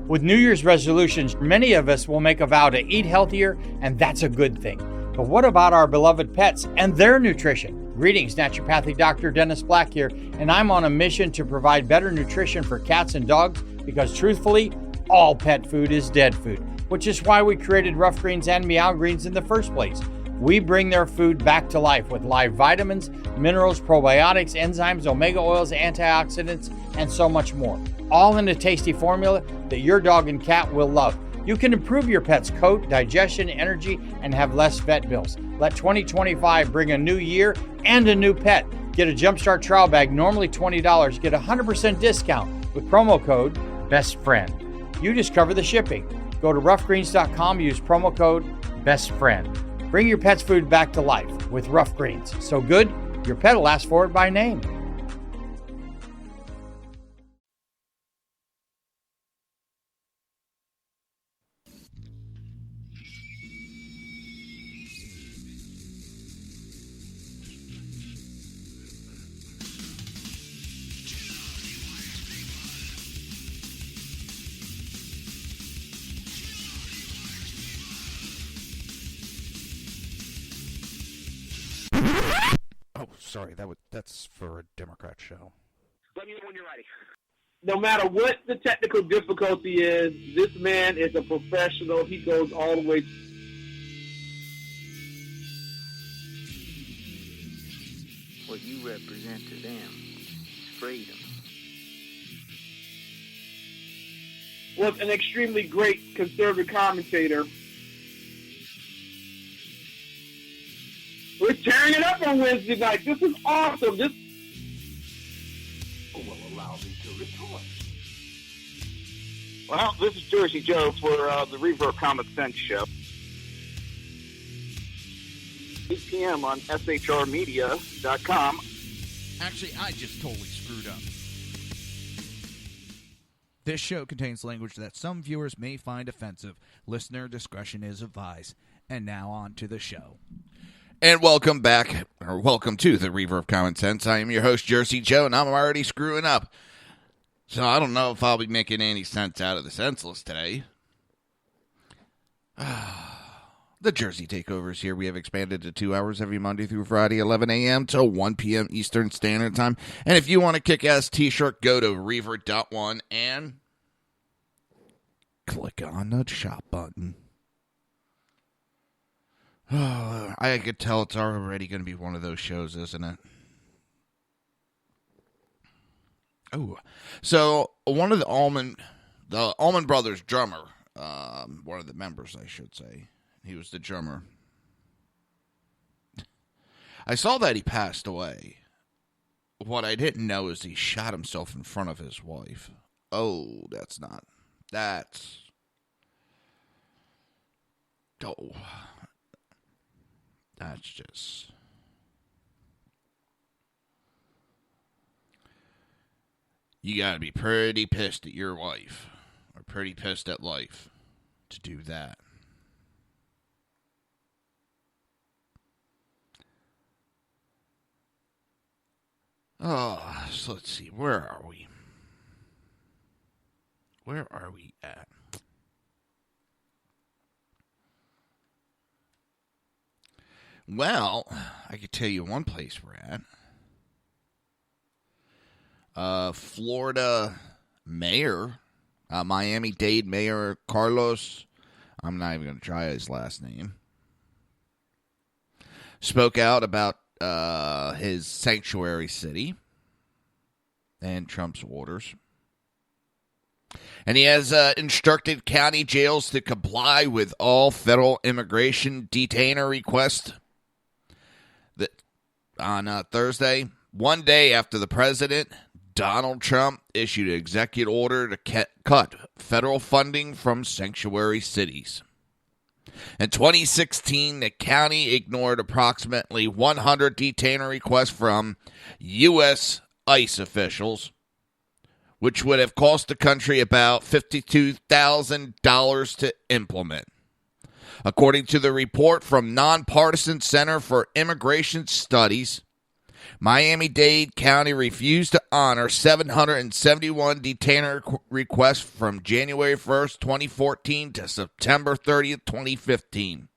With New Year's resolutions, many of us will make a vow to eat healthier, and that's a good thing. But what about our beloved pets and their nutrition? Greetings, naturopathic Dr. Dennis Black here, and I'm on a mission to provide better nutrition for cats and dogs because truthfully, all pet food is dead food, which is why we created Rough Greens and Meow Greens in the first place. We bring their food back to life with live vitamins, minerals, probiotics, enzymes, omega oils, antioxidants, and so much more. All in a tasty formula that your dog and cat will love. You can improve your pet's coat, digestion, energy, and have less vet bills. Let 2025 bring a new year and a new pet. Get a Jumpstart trial bag, normally $20. Get a 100% discount with promo code BESTFRIEND. You just cover the shipping. Go to roughgreens.com, use promo code BESTFRIEND. Bring your pet's food back to life with Rough Greens. So good, your pet will ask for it by name. Sorry, that's for a Democrat show. Let me know when you're ready. No matter what the technical difficulty is, this man is a professional. He goes all the way. What you represent to them is freedom. Was an extremely great conservative commentator. We're tearing it up on Wednesday night. This is awesome. This will allow me to retort. Well, this is Jersey Joe for the Reaver of Common Sense show. 8 p.m. on shrmedia.com. Actually, I just totally screwed up. This show contains language that some viewers may find offensive. Listener discretion is advised. And now on to the show. And welcome back, or welcome to the Reaver of Common Sense. I am your host, Jersey Joe, and I'm already screwing up. So I don't know if I'll be making any sense out of the senseless today. The Jersey Takeovers here. We have expanded to 2 hours every Monday through Friday, 11 a.m. to 1 p.m. Eastern Standard Time. And if you want a kick-ass t-shirt, go to Reaver.one and click on the shop button. Oh, I could tell it's already going to be one of those shows, isn't it? Oh, so one of the Allman Brothers drummer, one of the members, I should say, he was the drummer. I saw that he passed away. What I didn't know is he shot himself in front of his wife. Oh, that's just... You gotta be pretty pissed at your wife, or pretty pissed at life, to do that. Oh, so let's see, where are we? Where are we at? Well, I could tell you one place we're at. Florida mayor, Miami-Dade Mayor Carlos, I'm not even going to try his last name, spoke out about his sanctuary city and Trump's orders. And he has instructed county jails to comply with all federal immigration detainer requests. On Thursday, one day after the president, Donald Trump, issued an executive order to cut federal funding from sanctuary cities. In 2016, the county ignored approximately 100 detainer requests from U.S. ICE officials, which would have cost the country about $52,000 to implement. According to the report from Nonpartisan Center for Immigration Studies, Miami-Dade County refused to honor 771 detainer requests from January 1st, 2014 to September 30th, 2015.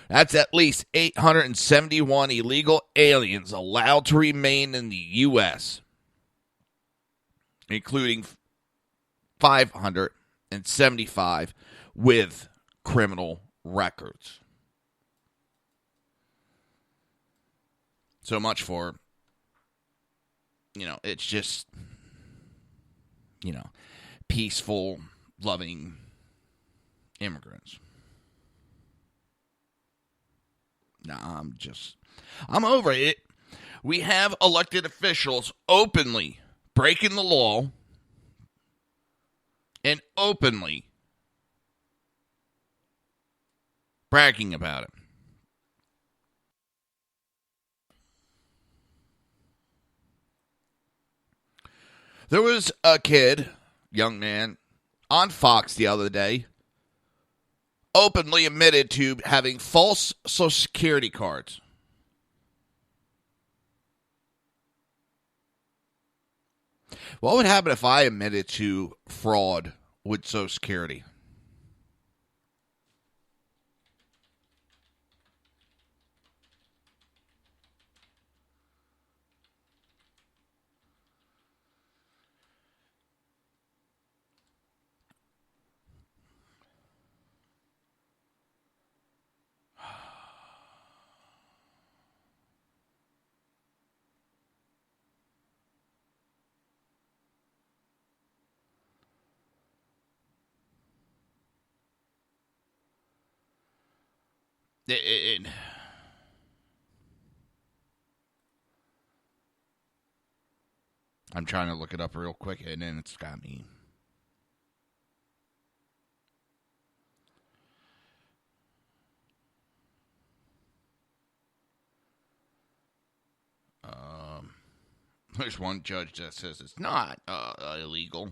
That's at least 871 illegal aliens allowed to remain in the U.S., including 575 with criminal records. So much for, it's just, peaceful, loving immigrants. Nah, I'm over it. We have elected officials openly breaking the law and openly bragging about it. There was a young man, on Fox the other day, openly admitted to having false Social Security cards. What would happen if I admitted to fraud with Social Security? I'm trying to look it up real quick, and then it's got me. There's one judge that says it's not illegal.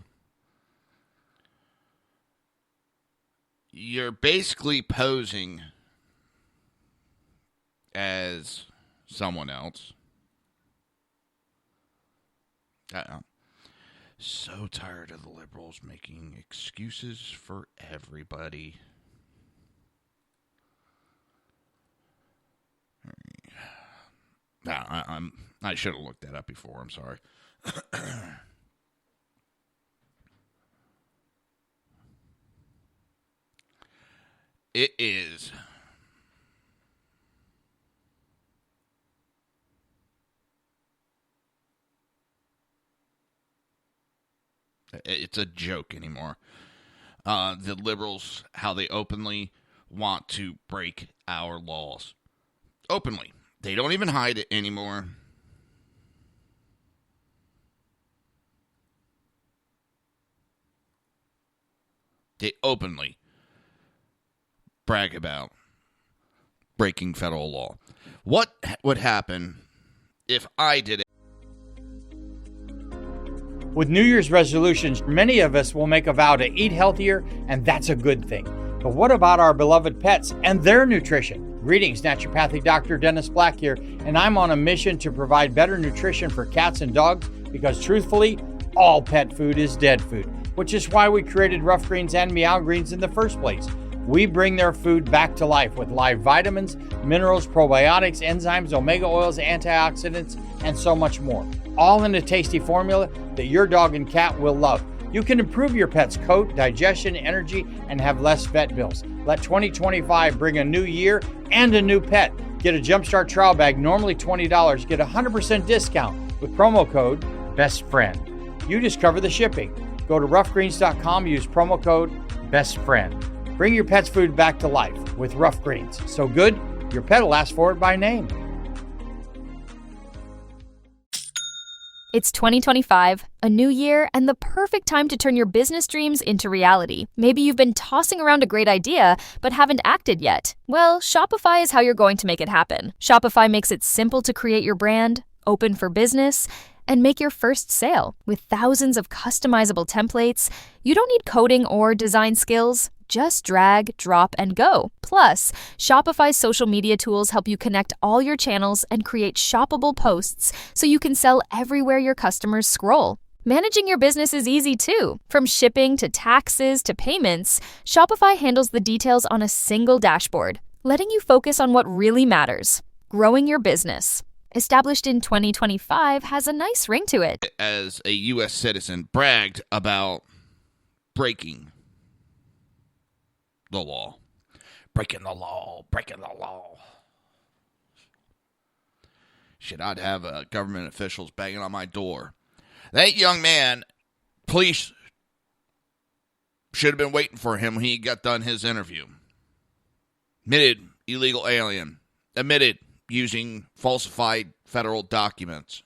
You're basically posing as someone else. So tired of the liberals making excuses for everybody. I should have looked that up before. I'm sorry. It is. It's a joke anymore. The liberals, how they openly want to break our laws. Openly. They don't even hide it anymore. They openly brag about breaking federal law. What would happen if I did it? With New Year's resolutions, many of us will make a vow to eat healthier, and that's a good thing. But what about our beloved pets and their nutrition? Greetings, naturopathic Dr. Dennis Black here, and I'm on a mission to provide better nutrition for cats and dogs because truthfully, all pet food is dead food, which is why we created Rough Greens and Meow Greens in the first place. We bring their food back to life with live vitamins, minerals, probiotics, enzymes, omega oils, antioxidants, and so much more. All in a tasty formula that your dog and cat will love. You can improve your pet's coat, digestion, energy, and have less vet bills. Let 2025 bring a new year and a new pet. Get a Jumpstart trial bag, normally $20. Get a 100% discount with promo code BESTFRIEND. You just cover the shipping. Go to roughgreens.com, use promo code BESTFRIEND. Bring your pet's food back to life with Rough Greens. So good, your pet will ask for it by name. It's 2025, a new year, and the perfect time to turn your business dreams into reality. Maybe you've been tossing around a great idea, but haven't acted yet. Well, Shopify is how you're going to make it happen. Shopify makes it simple to create your brand, open for business, and make your first sale. With thousands of customizable templates, you don't need coding or design skills, Just drag, drop, and go. Plus, Shopify's social media tools help you connect all your channels and create shoppable posts so you can sell everywhere your customers scroll. Managing your business is easy too. From shipping to taxes to payments, Shopify handles the details on a single dashboard, letting you focus on what really matters: growing your business. Established in 2025 has a nice ring to it. As a U.S. citizen, bragged about breaking the law. Breaking the law, breaking the law. Should I have government officials banging on my door? That young man, police should have been waiting for him when he got done his interview. Admitted illegal alien. Admitted using falsified federal documents.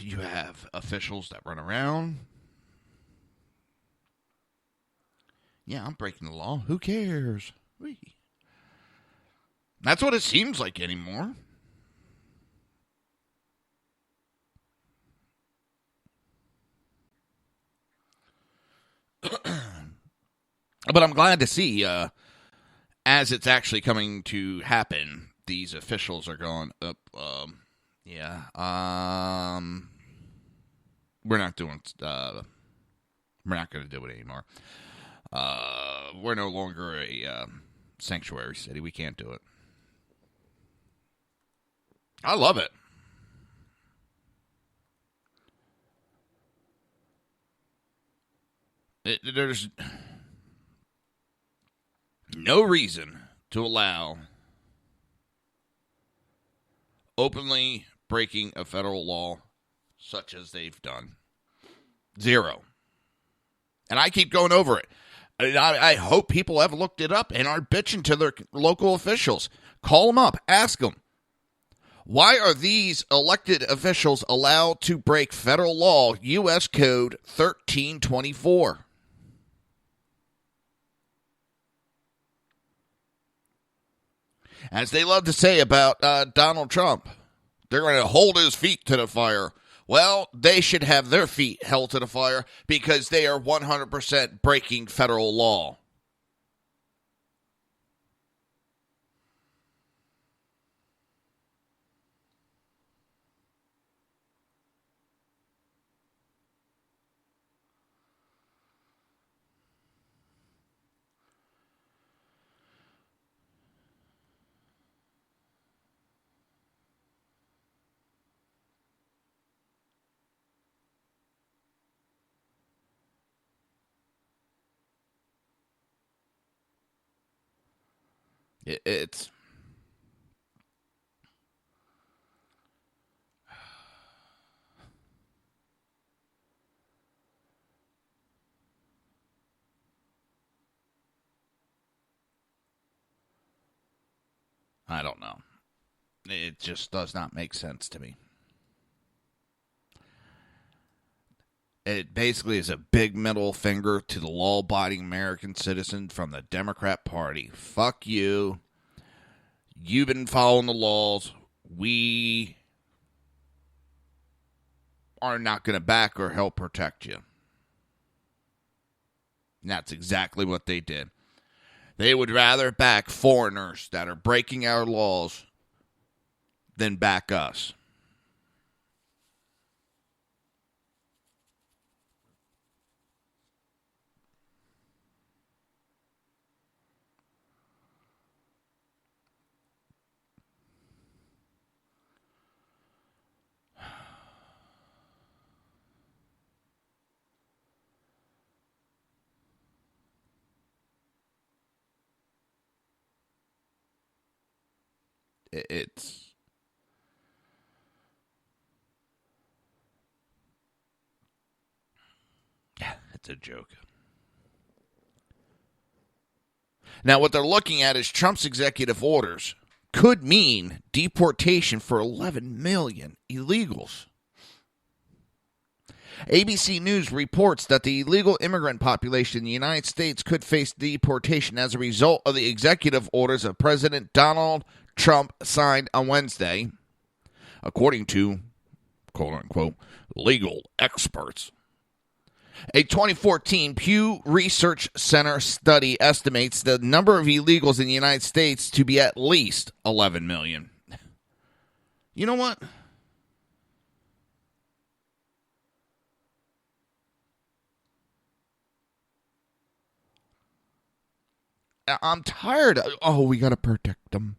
You have officials that run around. Yeah, I'm breaking the law. Who cares? That's what it seems like anymore. But I'm glad to see, as it's actually coming to happen, these officials are going up. We're not doing. We're not going to do it anymore. We're no longer a sanctuary city. We can't do it. I love it. There's no reason to allow openly breaking a federal law such as they've done. Zero. And I keep going over it. I hope people have looked it up and are bitching to their local officials. Call them up. Ask them. Why are these elected officials allowed to break federal law, U.S. Code 1324? As they love to say about Donald Trump, they're going to hold his feet to the fire. Well, they should have their feet held to the fire because they are 100% breaking federal law. It's I don't know. It just does not make sense to me. It basically is a big middle finger to the law-abiding American citizen from the Democrat Party. Fuck you. You've been following the laws. We are not going to back or help protect you. And that's exactly what they did. They would rather back foreigners that are breaking our laws than back us. It's a joke. Now, what they're looking at is Trump's executive orders could mean deportation for 11 million illegals. ABC News reports that the illegal immigrant population in the United States could face deportation as a result of the executive orders of President Donald Trump signed on Wednesday, according to, quote-unquote, legal experts. A 2014 Pew Research Center study estimates the number of illegals in the United States to be at least 11 million. You know what? I'm tired. We got to protect them.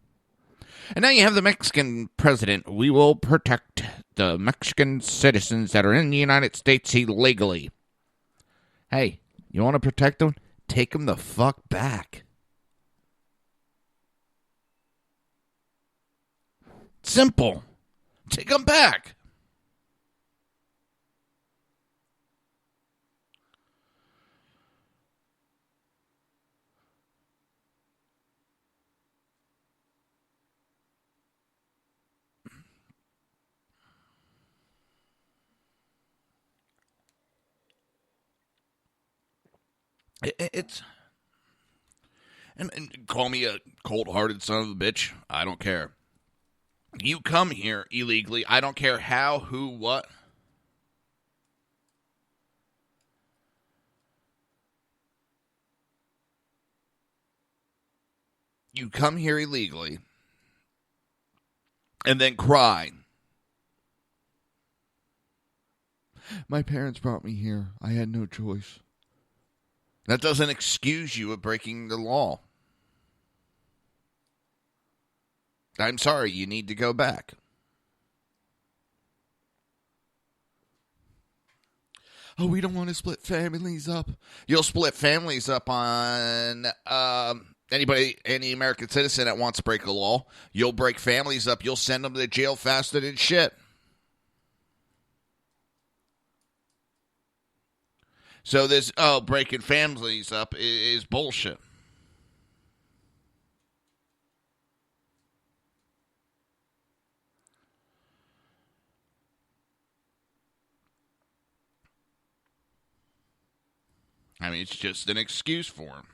And now you have the Mexican president. We will protect the Mexican citizens that are in the United States illegally. Hey, you want to protect them? Take them the fuck back. Simple. Take them back. It's and call me a cold-hearted son of a bitch. I don't care. You come here illegally. I don't care how, who, what. You come here illegally and then cry. My parents brought me here. I had no choice. That doesn't excuse you of breaking the law. I'm sorry, you need to go back. Oh, we don't want to split families up. You'll split families up on any American citizen that wants to break the law. You'll break families up. You'll send them to jail faster than shit. So this, breaking families up is bullshit. I mean, it's just an excuse for him.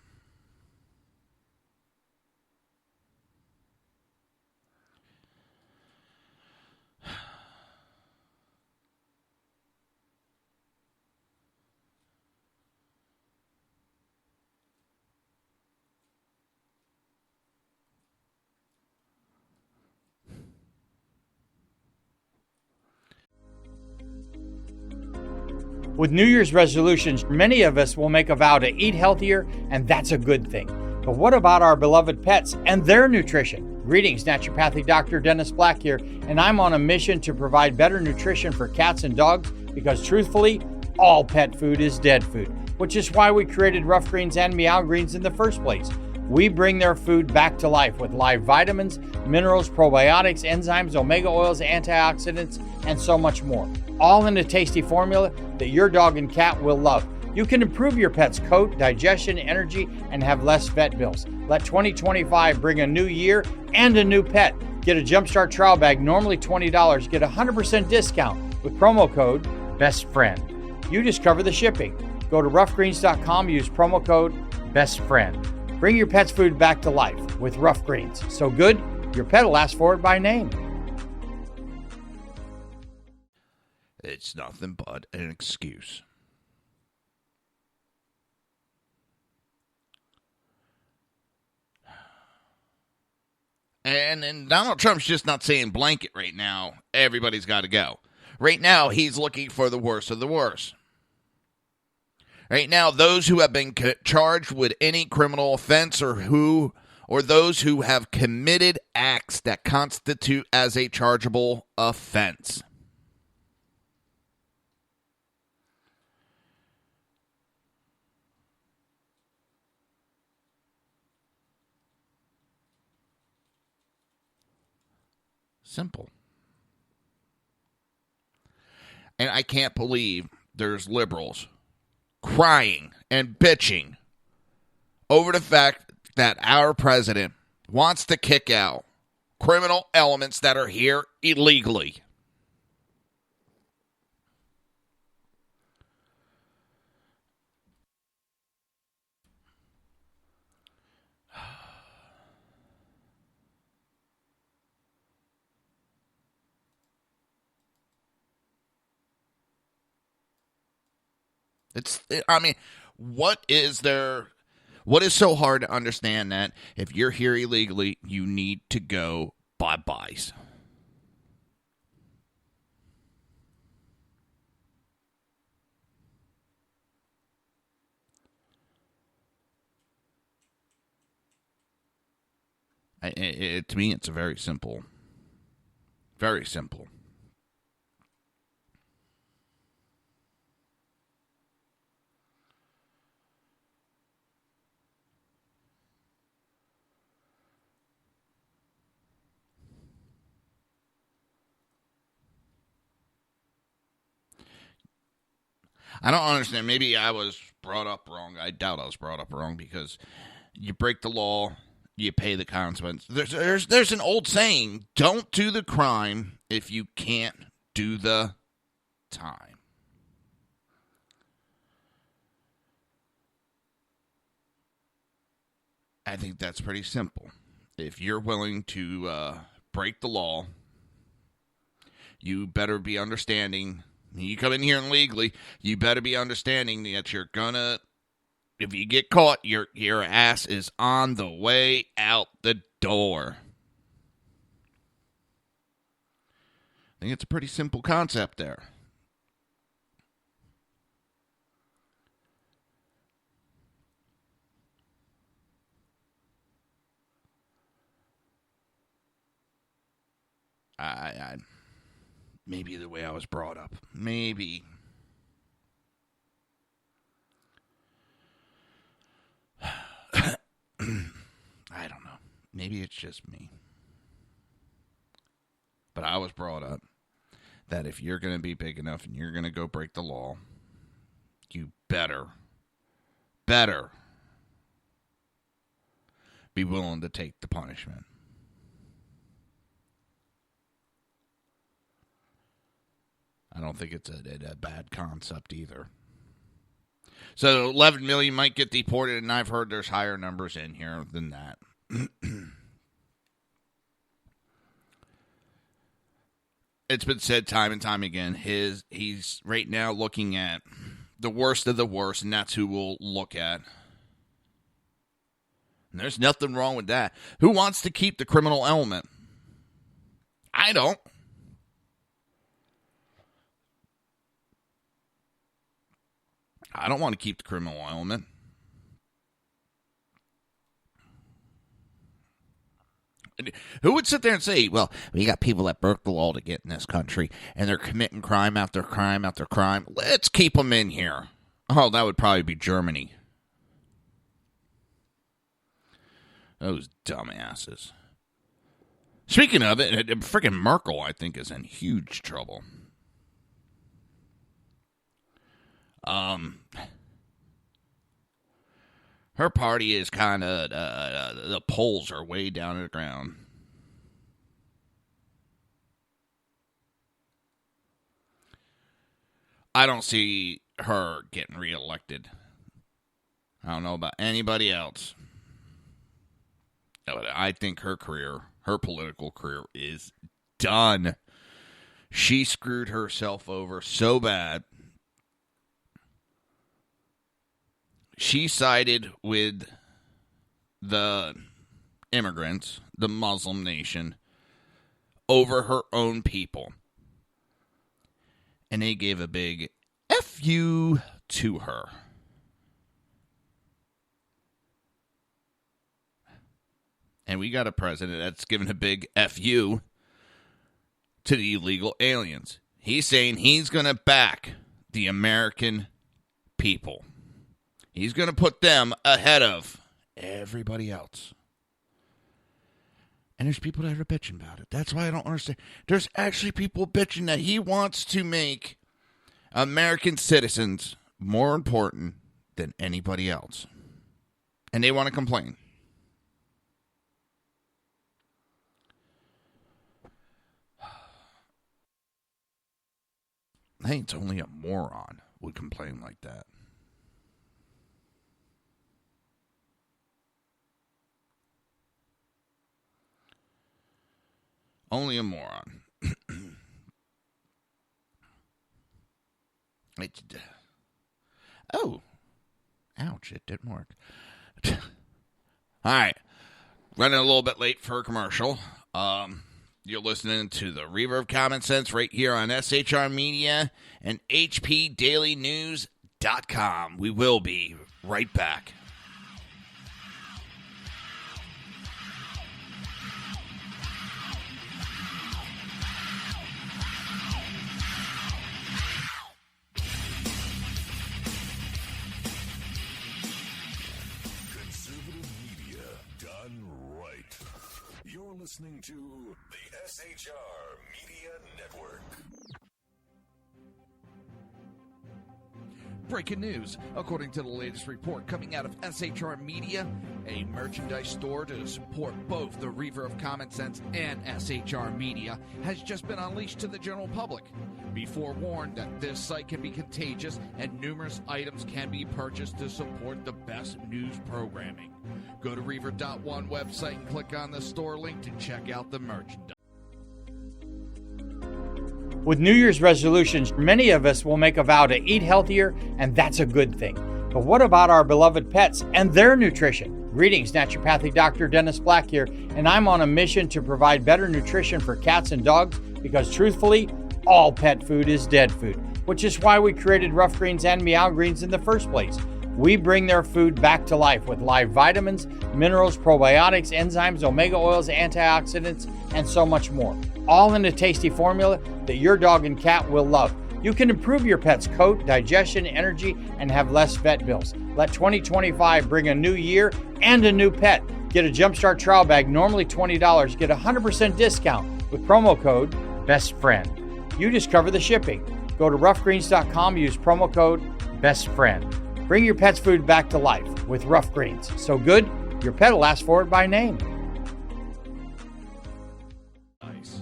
With New Year's resolutions, many of us will make a vow to eat healthier, and that's a good thing. But what about our beloved pets and their nutrition? Greetings, Naturopathic Dr. Dennis Black here, and I'm on a mission to provide better nutrition for cats and dogs because truthfully, all pet food is dead food, which is why we created Rough Greens and Meow Greens in the first place. We bring their food back to life with live vitamins, minerals, probiotics, enzymes, omega oils, antioxidants, and so much more. All in a tasty formula that your dog and cat will love. You can improve your pet's coat, digestion, energy, and have less vet bills. Let 2025 bring a new year and a new pet. Get a Jumpstart trial bag, normally $20. Get a 100% discount with promo code BESTFRIEND. You just cover the shipping. Go to roughgreens.com, use promo code BESTFRIEND. Bring your pet's food back to life with Rough Greens. So good, your pet will ask for it by name. It's nothing but an excuse. And Donald Trump's just not saying blanket right now, everybody's got to go. Right now, he's looking for the worst of the worst. Right now, those who have been charged with any criminal offense or those who have committed acts that constitute as a chargeable offense. Simple. And I can't believe there's liberals crying and bitching over the fact that our president wants to kick out criminal elements that are here illegally. What is so hard to understand that if you're here illegally, you need to go bye-byes? To me, it's very simple. Very simple. I don't understand. Maybe I was brought up wrong. I doubt I was brought up wrong because you break the law, you pay the consequence. There's an old saying, don't do the crime if you can't do the time. I think that's pretty simple. If you're willing to break the law, you better be understanding. You come in here illegally, you better be understanding that you're gonna, if you get caught, your ass is on the way out the door. I think it's a pretty simple concept there. I maybe the way I was brought up. Maybe. I don't know. Maybe it's just me. But I was brought up that if you're going to be big enough and you're going to go break the law, you better be willing to take the punishment. I don't think it's a bad concept either. So 11 million might get deported, and I've heard there's higher numbers in here than that. It's been said time and time again, he's right now looking at the worst of the worst, and that's who we'll look at. And there's nothing wrong with that. Who wants to keep the criminal element? I don't. I don't want to keep the criminal element. Who would sit there and say, well, we got people that broke the law to get in this country, and they're committing crime after crime after crime. Let's keep them in here. Oh, that would probably be Germany. Those dumbasses. Speaking of it, freaking Merkel, I think, is in huge trouble. Her party is kind of, the polls are way down to the ground. I don't see her getting reelected. I don't know about anybody else. But I think her political career is done. She screwed herself over so bad. She sided with the immigrants, the Muslim nation, over her own people. And they gave a big F you to her. And we got a president that's given a big F you to the illegal aliens. He's saying he's going to back the American people. He's going to put them ahead of everybody else. And there's people that are bitching about it. That's why I don't understand. There's actually people bitching that he wants to make American citizens more important than anybody else. And they want to complain. I think it's only a moron would complain like that. Only a moron. Oh. Ouch, it didn't work. All right. Running a little bit late for a commercial. You're listening to the Reaver of Common Sense right here on SHR Media and HPDailyNews.com. We will be right back. Listening to the SHR Media Network. Breaking news. According to the latest report coming out of SHR Media, a merchandise store to support both the Reaver of Common Sense and SHR Media has just been unleashed to the general public. Be forewarned that this site can be contagious and numerous items can be purchased to support the best news programming. Go to Reaver.one website and click on the store link to check out the merchandise. With New Year's resolutions, many of us will make a vow to eat healthier, and that's a good thing. But what about our beloved pets and their nutrition? Greetings, Naturopathic Dr. Dennis Black here, and I'm on a mission to provide better nutrition for cats and dogs because truthfully, all pet food is dead food, which is why we created Rough Greens and Meow Greens in the first place. We bring their food back to life with live vitamins, minerals, probiotics, enzymes, omega oils, antioxidants, and so much more. All in a tasty formula that your dog and cat will love. You can improve your pet's coat, digestion, energy, and have less vet bills. Let 2025 bring a new year and a new pet. Get a Jumpstart trial bag, normally $20. Get a 100% discount with promo code BESTFRIEND. You discover the shipping. Go to roughgreens.com, use promo code BESTFRIEND. Bring your pet's food back to life with Rough Greens. So good, your pet will ask for it by name. Nice.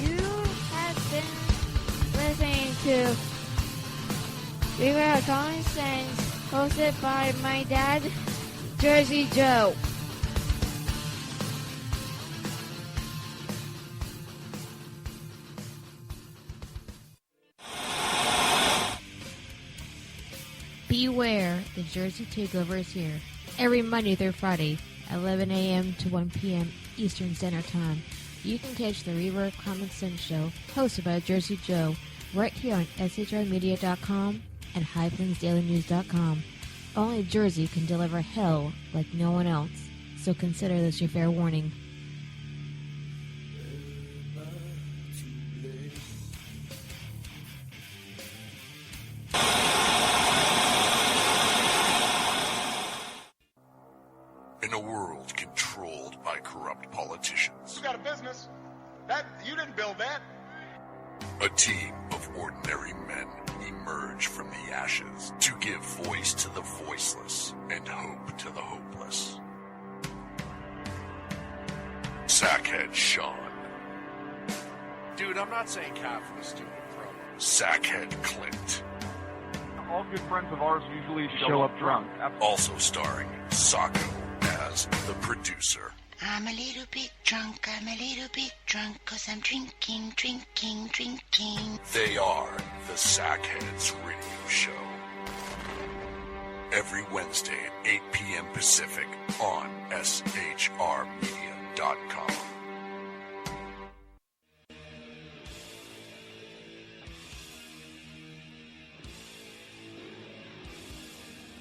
You have been listening to Reaver of Common Sense, hosted by my dad, Jersey Joe. Beware, the Jersey Takeover is here. Every Monday through Friday, 11 a.m. to 1 p.m. Eastern Standard Time. You can catch the Reaver of Common Sense show, hosted by Jersey Joe, right here on SHRmedia.com and HighPlainsDailyNews.com. Only Jersey can deliver hell like no one else, so consider this your fair warning. In a world controlled by corrupt politicians, You got a business. That you didn't build that. a team of ordinary men emerge from the ashes to give voice to the voiceless and hope to the hopeless. Sackhead Sean, Dude, I'm not saying Catholic, stupid, bro. Sackhead Clint, All good friends of ours usually show up drunk. also starring Sacco as the producer. I'm a little bit drunk, 'cause I'm drinking. They are the Sackheads Radio Show. Every Wednesday at 8 p.m. Pacific on SHRmedia.com.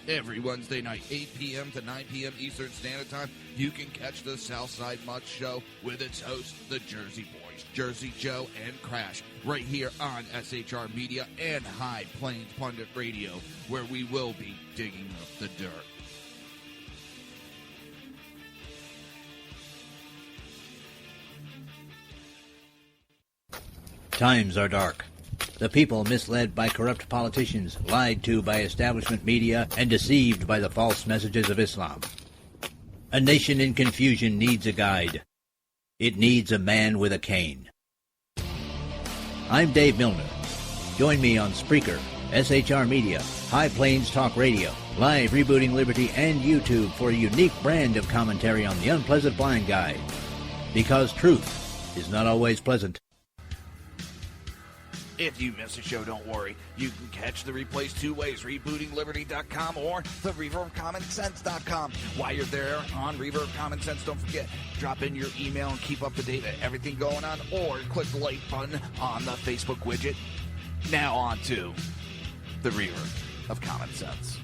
Every Wednesday night, 8 p.m. to 9 p.m. Eastern Standard Time, you can catch the Southside Mutt Show with its hosts, the Jersey Boys, Jersey Joe and Crash, right here on SHR Media and High Plains Pundit Radio, where we will be digging up the dirt. Times are dark. The people misled by corrupt politicians, lied to by establishment media, and deceived by the false messages of Islam. A nation in confusion needs a guide. It needs a man with a cane. I'm Dave Milner. Join me on Spreaker, SHR Media, High Plains Talk Radio, Live Rebooting Liberty, and YouTube for a unique brand of commentary on the Unpleasant Blind Guide. because truth is not always pleasant. If you miss a show, don't worry. You can catch the replays two ways, rebootingliberty.com or the Reaver of Common Sense.com. While you're there on Reaver of Common Sense, don't forget, drop in your email and keep up to date with everything going on, or click the like button on the Facebook widget. Now on to the Reaver of Common Sense.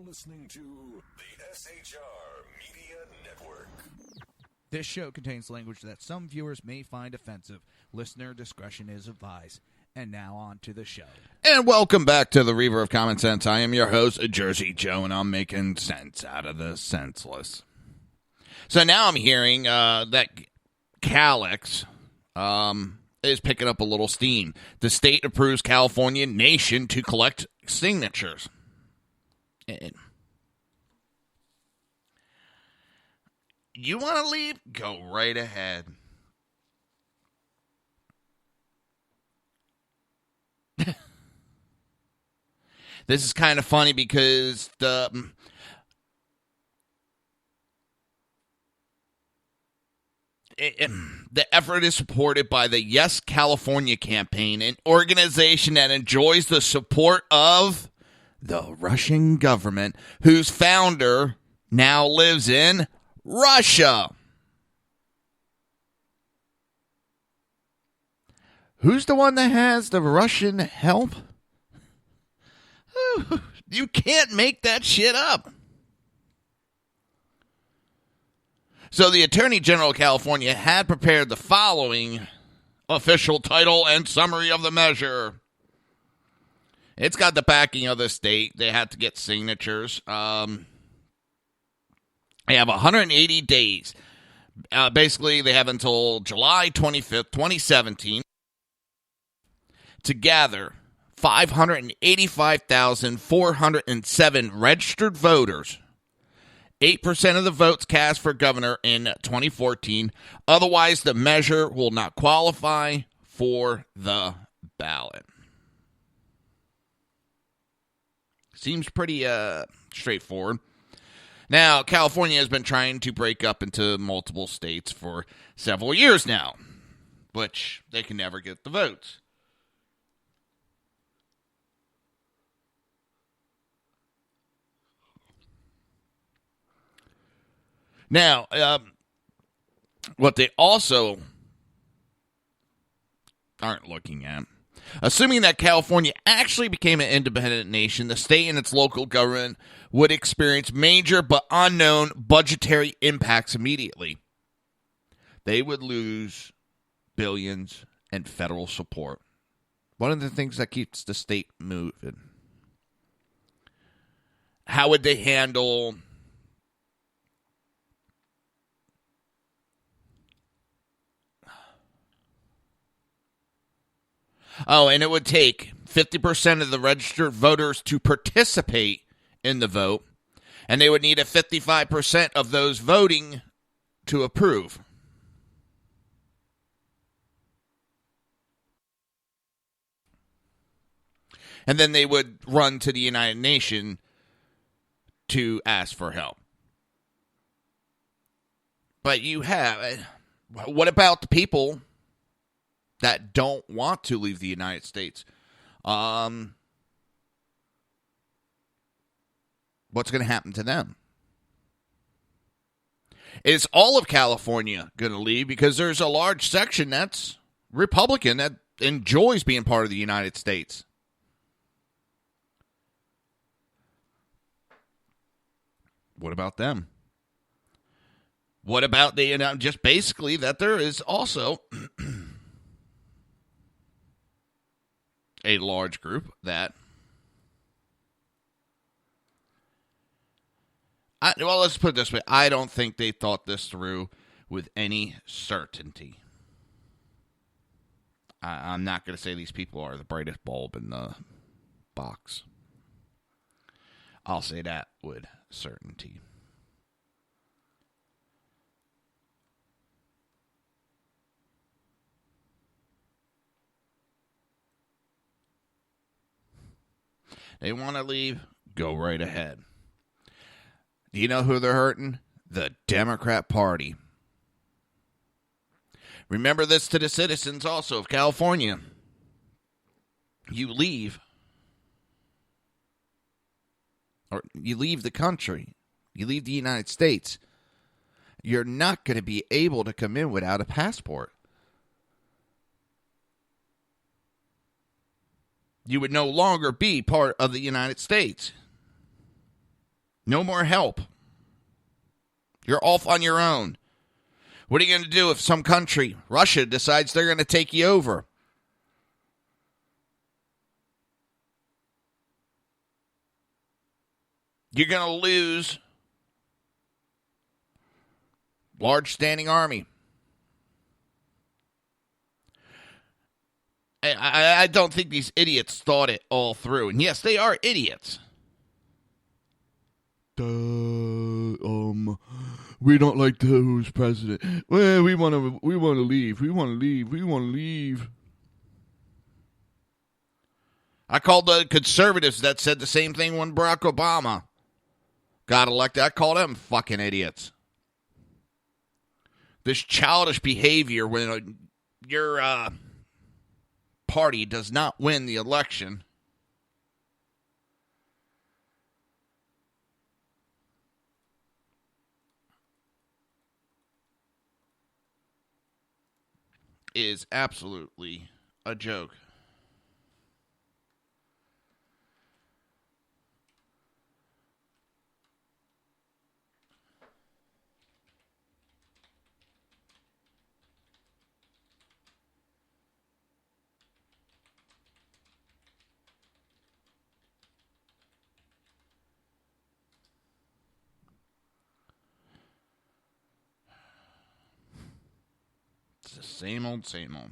Listening to the SHR Media Network. This show contains language that some viewers may find offensive. Listener discretion is advised. And now on to the show. And welcome back to the Reaver of Common Sense. I am your host, Jersey Joe, and I'm making sense out of the senseless. So now I'm hearing that Calix is picking up a little steam. The state approves California nation to collect signatures. And you want to leave? Go right ahead. This is kind of funny because the effort is supported by the Yes California campaign, an organization that enjoys the support of the Russian government, whose founder now lives in Russia. Who's the one that has the Russian help? You can't make that shit up. So the Attorney General of California had prepared the following official title and summary of the measure. It's got the backing of the state. They had to get signatures. They have 180 days. Basically, they have until July 25th, 2017 to gather 585,407 registered voters. 8% of the votes cast for governor in 2014. Otherwise, the measure will not qualify for the ballot. Seems pretty straightforward. Now, California has been trying to break up into multiple states for several years now, which they can never get the votes. Now, what they also aren't looking at, assuming that California actually became an independent nation, the state and its local government would experience major but unknown budgetary impacts immediately. They would lose billions in federal support. One of the things that keeps the state moving. How would they handle and it would take 50% of the registered voters to participate in the vote, and they would need a 55% of those voting to approve. And then they would run to the United Nations to ask for help. But what about the people that don't want to leave the United States? What's going to happen to them? Is all of California going to leave? Because there's a large section that's Republican that enjoys being part of the United States. What about them? What about just basically that there is also a large group that, let's put it this way. I don't think they thought this through with any certainty. I'm not going to say these people are the brightest bulb in the box. I'll say that with certainty. They want to leave? Go right ahead. Do you know who they're hurting? The Democrat Party. Remember this to the citizens also of California. You leave, or you leave the country, you leave the United States, you're not going to be able to come in without a passport. You would no longer be part of the United States. No more help. You're off on your own. What are you going to do if some country, Russia, decides they're going to take you over? You're going to lose large standing army. I don't think these idiots thought it all through. And yes, they are idiots. We don't like who's president. Well, we want to leave. We want to leave. I called the conservatives that said the same thing when Barack Obama got elected. I called them fucking idiots. This childish behavior when your party does not win the election is absolutely a joke. It's the same old, same old.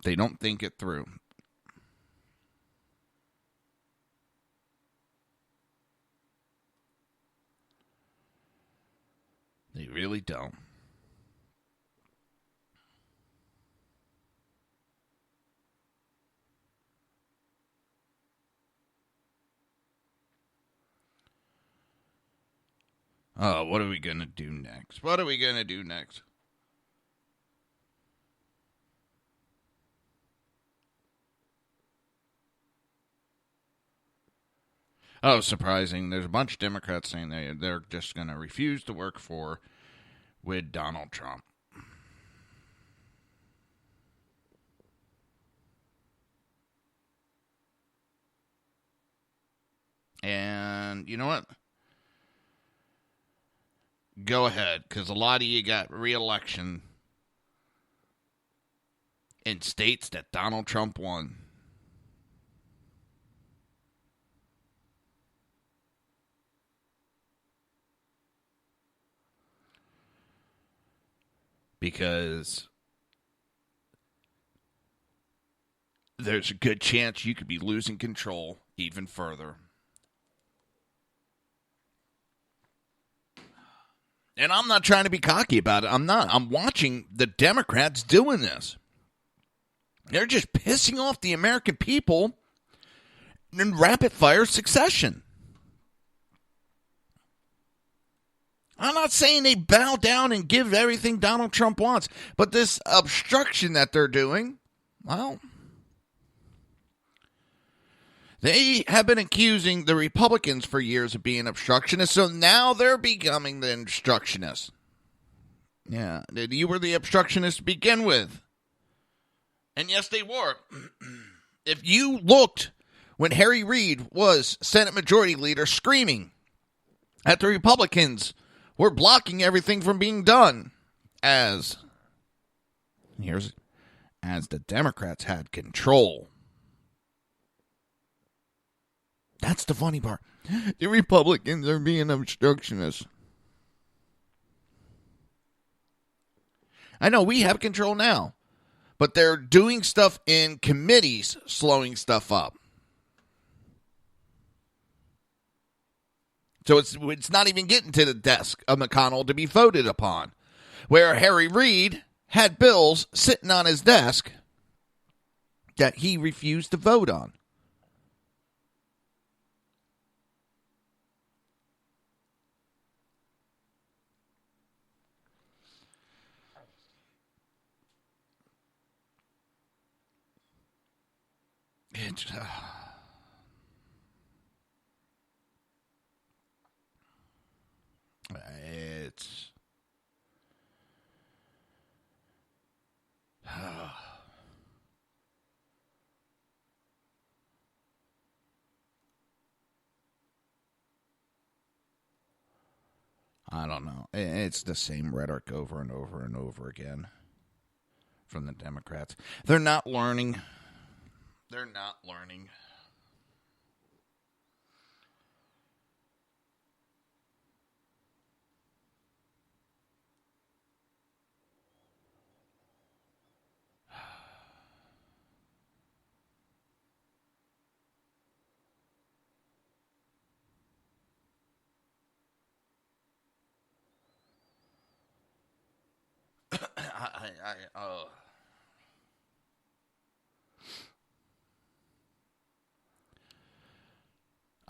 They don't think it through. They really don't. Oh, what are we going to do next? What are we going to do next? Oh, surprising. There's a bunch of Democrats saying they're just going to refuse to work with Donald Trump. And you know what? Go ahead, because a lot of you got re-election in states that Donald Trump won. Because there's a good chance you could be losing control even further. And I'm not trying to be cocky about it. I'm not. I'm watching the Democrats doing this. They're just pissing off the American people in rapid-fire succession. I'm not saying they bow down and give everything Donald Trump wants, but this obstruction that they're doing, well, they have been accusing the Republicans for years of being obstructionists, so now they're becoming the obstructionists. Yeah, you were the obstructionists to begin with. And yes, they were. If you looked when Harry Reid was Senate Majority Leader screaming at the Republicans were blocking everything from being done as the Democrats had control. That's the funny part. The Republicans are being obstructionists. I know we have control now, but they're doing stuff in committees, slowing stuff up. So it's not even getting to the desk of McConnell to be voted upon, where Harry Reid had bills sitting on his desk that he refused to vote on. It's I don't know. It's the same rhetoric over and over and over again from the Democrats. They're not learning. They're not learning.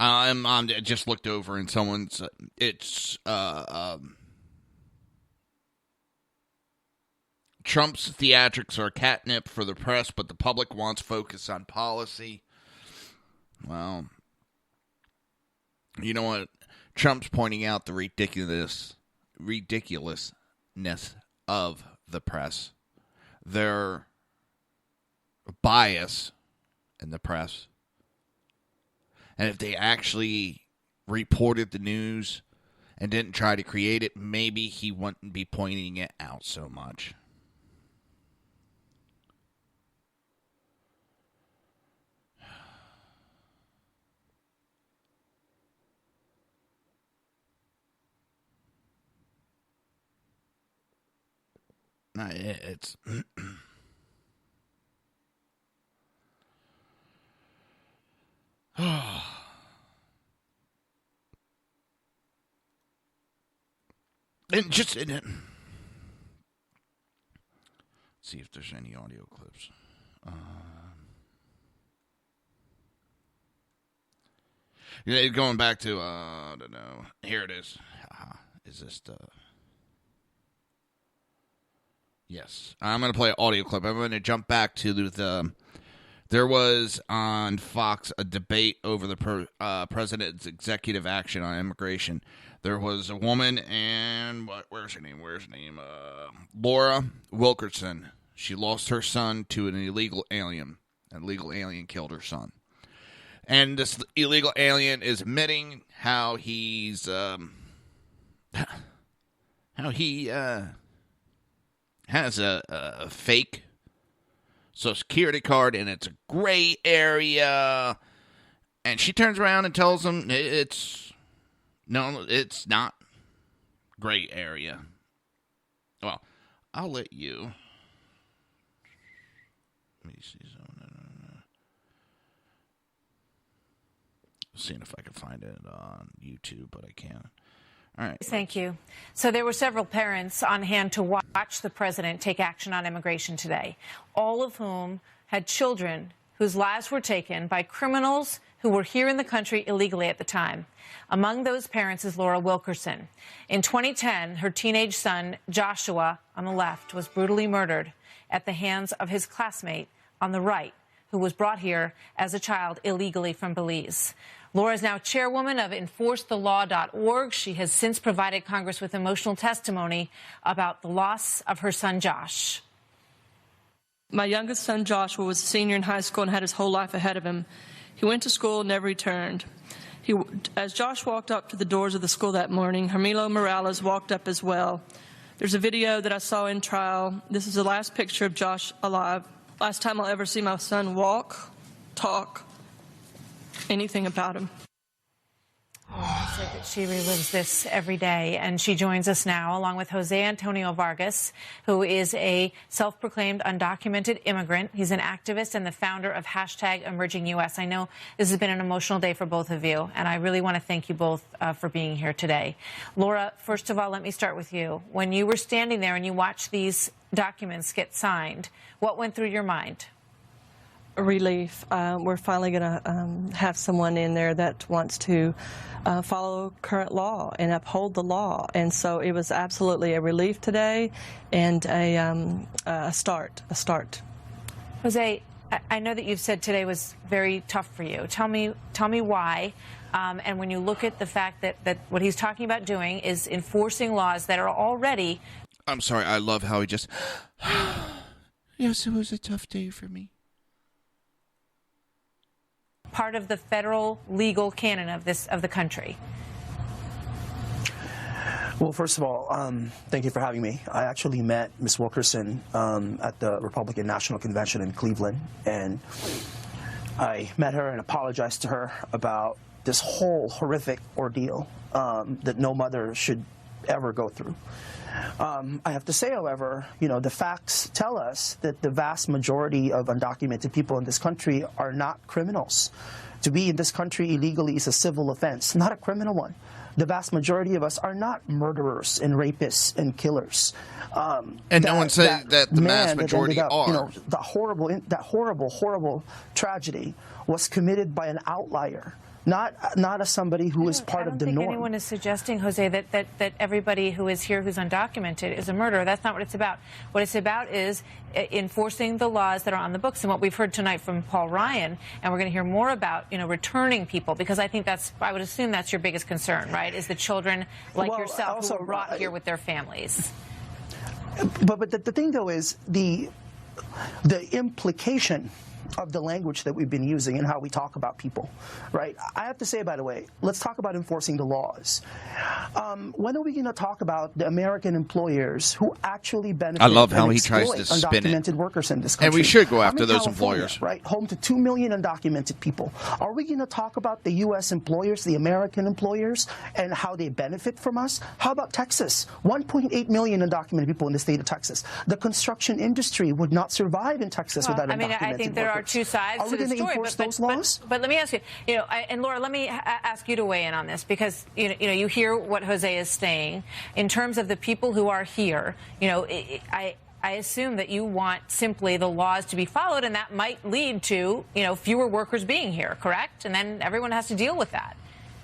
I just looked over and someone's. It's Trump's theatrics are catnip for the press, but the public wants focus on policy. Well, you know what? Trump's pointing out the ridiculousness of the press, their bias in the press. And if they actually reported the news and didn't try to create it, maybe he wouldn't be pointing it out so much. It's and just see if there's any audio clips. Going back to I don't know. Here it is. Is this the? Yes, I'm going to play an audio clip. I'm going to jump back to the. There was on Fox a debate over the president's executive action on immigration. There was a woman and where's her name? Laura Wilkerson. She lost her son to an illegal alien. An illegal alien killed her son. And this illegal alien is admitting how he's has a fake Social Security card, and it's a gray area. And she turns around and tells him it's not gray area. Well, I'll let you. Let me see something. Seeing if I can find it on YouTube, but I can't. All right. Thank you. So there were several parents on hand to watch the president take action on immigration today, all of whom had children whose lives were taken by criminals who were here in the country illegally at the time. Among those parents is Laura Wilkerson. In 2010, her teenage son, Joshua, on the left, was brutally murdered at the hands of his classmate on the right, who was brought here as a child illegally from Belize. Laura is now chairwoman of EnforceTheLaw.org. She has since provided Congress with emotional testimony about the loss of her son, Josh. My youngest son, Joshua, was a senior in high school and had his whole life ahead of him. He went to school and never returned. As Josh walked up to the doors of the school that morning, Hermilo Morales walked up as well. There's a video that I saw in trial. This is the last picture of Josh alive. Last time I'll ever see my son walk, talk, anything about him. Oh, tragic that she relives this every day, and she joins us now along with Jose Antonio Vargas, who is a self-proclaimed undocumented immigrant. He's an activist and the founder of #EmergingUS. I know this has been an emotional day for both of you, and I really want to thank you both for being here today. Laura, first of all, let me start with you. When you were standing there and you watched these documents get signed, what went through your mind? Relief. We're finally going to have someone in there that wants to follow current law and uphold the law. And so it was absolutely a relief today and a start. Jose, I know that you've said today was very tough for you. Tell me why. And when you look at the fact that what he's talking about doing is enforcing laws that are already... I'm sorry, I love how he just... Yes, it was a tough day for me. Part of the federal legal canon of the country. Well, first of all, thank you for having me. I actually met Ms. Wilkerson at the Republican National Convention in Cleveland, and I met her and apologized to her about this whole horrific ordeal that no mother should ever go through. I have to say, however, the facts tell us that the vast majority of undocumented people in this country are not criminals. To be in this country illegally is a civil offense, not a criminal one. The vast majority of us are not murderers and rapists and killers. And no one said that the vast majority are. That horrible tragedy was committed by an outlier. Not as somebody who is part of the norm. I don't think anyone is suggesting, Jose, that everybody who is here who's undocumented is a murderer. That's not what it's about. What it's about is enforcing the laws that are on the books. And what we've heard tonight from Paul Ryan, and we're going to hear more about, returning people, because I think I would assume that's your biggest concern, right, is the children like yourself also, who were brought here with their families. But the thing, though, is the implication of the language that we've been using and how we talk about people, right? I have to say, by the way, let's talk about enforcing the laws. When are we going to talk about the American employers who actually benefit? I love how he tries to spin it. Undocumented workers in this country. And we should go after those employers, right? Home to 2 million undocumented people. Are we going to talk about the U.S. employers, the American employers, and how they benefit from us? How about Texas? 1.8 million undocumented people in the state of Texas. The construction industry would not survive in Texas without undocumented I think there are two sides to the story. Enforce those laws? But let me ask you, and Laura, let me ask you to weigh in on this, because you hear what Jose is saying in terms of the people who are here. I assume that you want simply the laws to be followed, and that might lead to fewer workers being here, correct? And then everyone has to deal with that.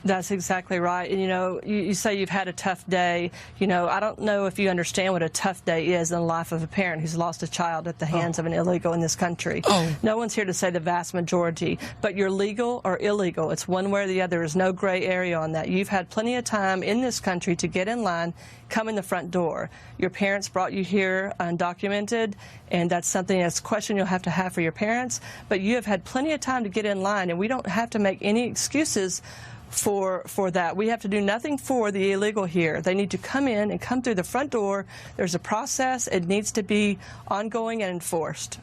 That's exactly right. And, you say you've had a tough day. I don't know if you understand what a tough day is in the life of a parent who's lost a child at the hands of an illegal in this country. No one's here to say the vast majority, but you're legal or illegal. It's one way or the other. There's no gray area on that. You've had plenty of time in this country to get in line, come in the front door. Your parents brought you here undocumented, and that's a question you'll have to have for your parents. But you have had plenty of time to get in line, and we don't have to make any excuses for that. We have to do nothing for the illegal here. They need to come in and come through the front door. There's a process. It needs to be ongoing and enforced.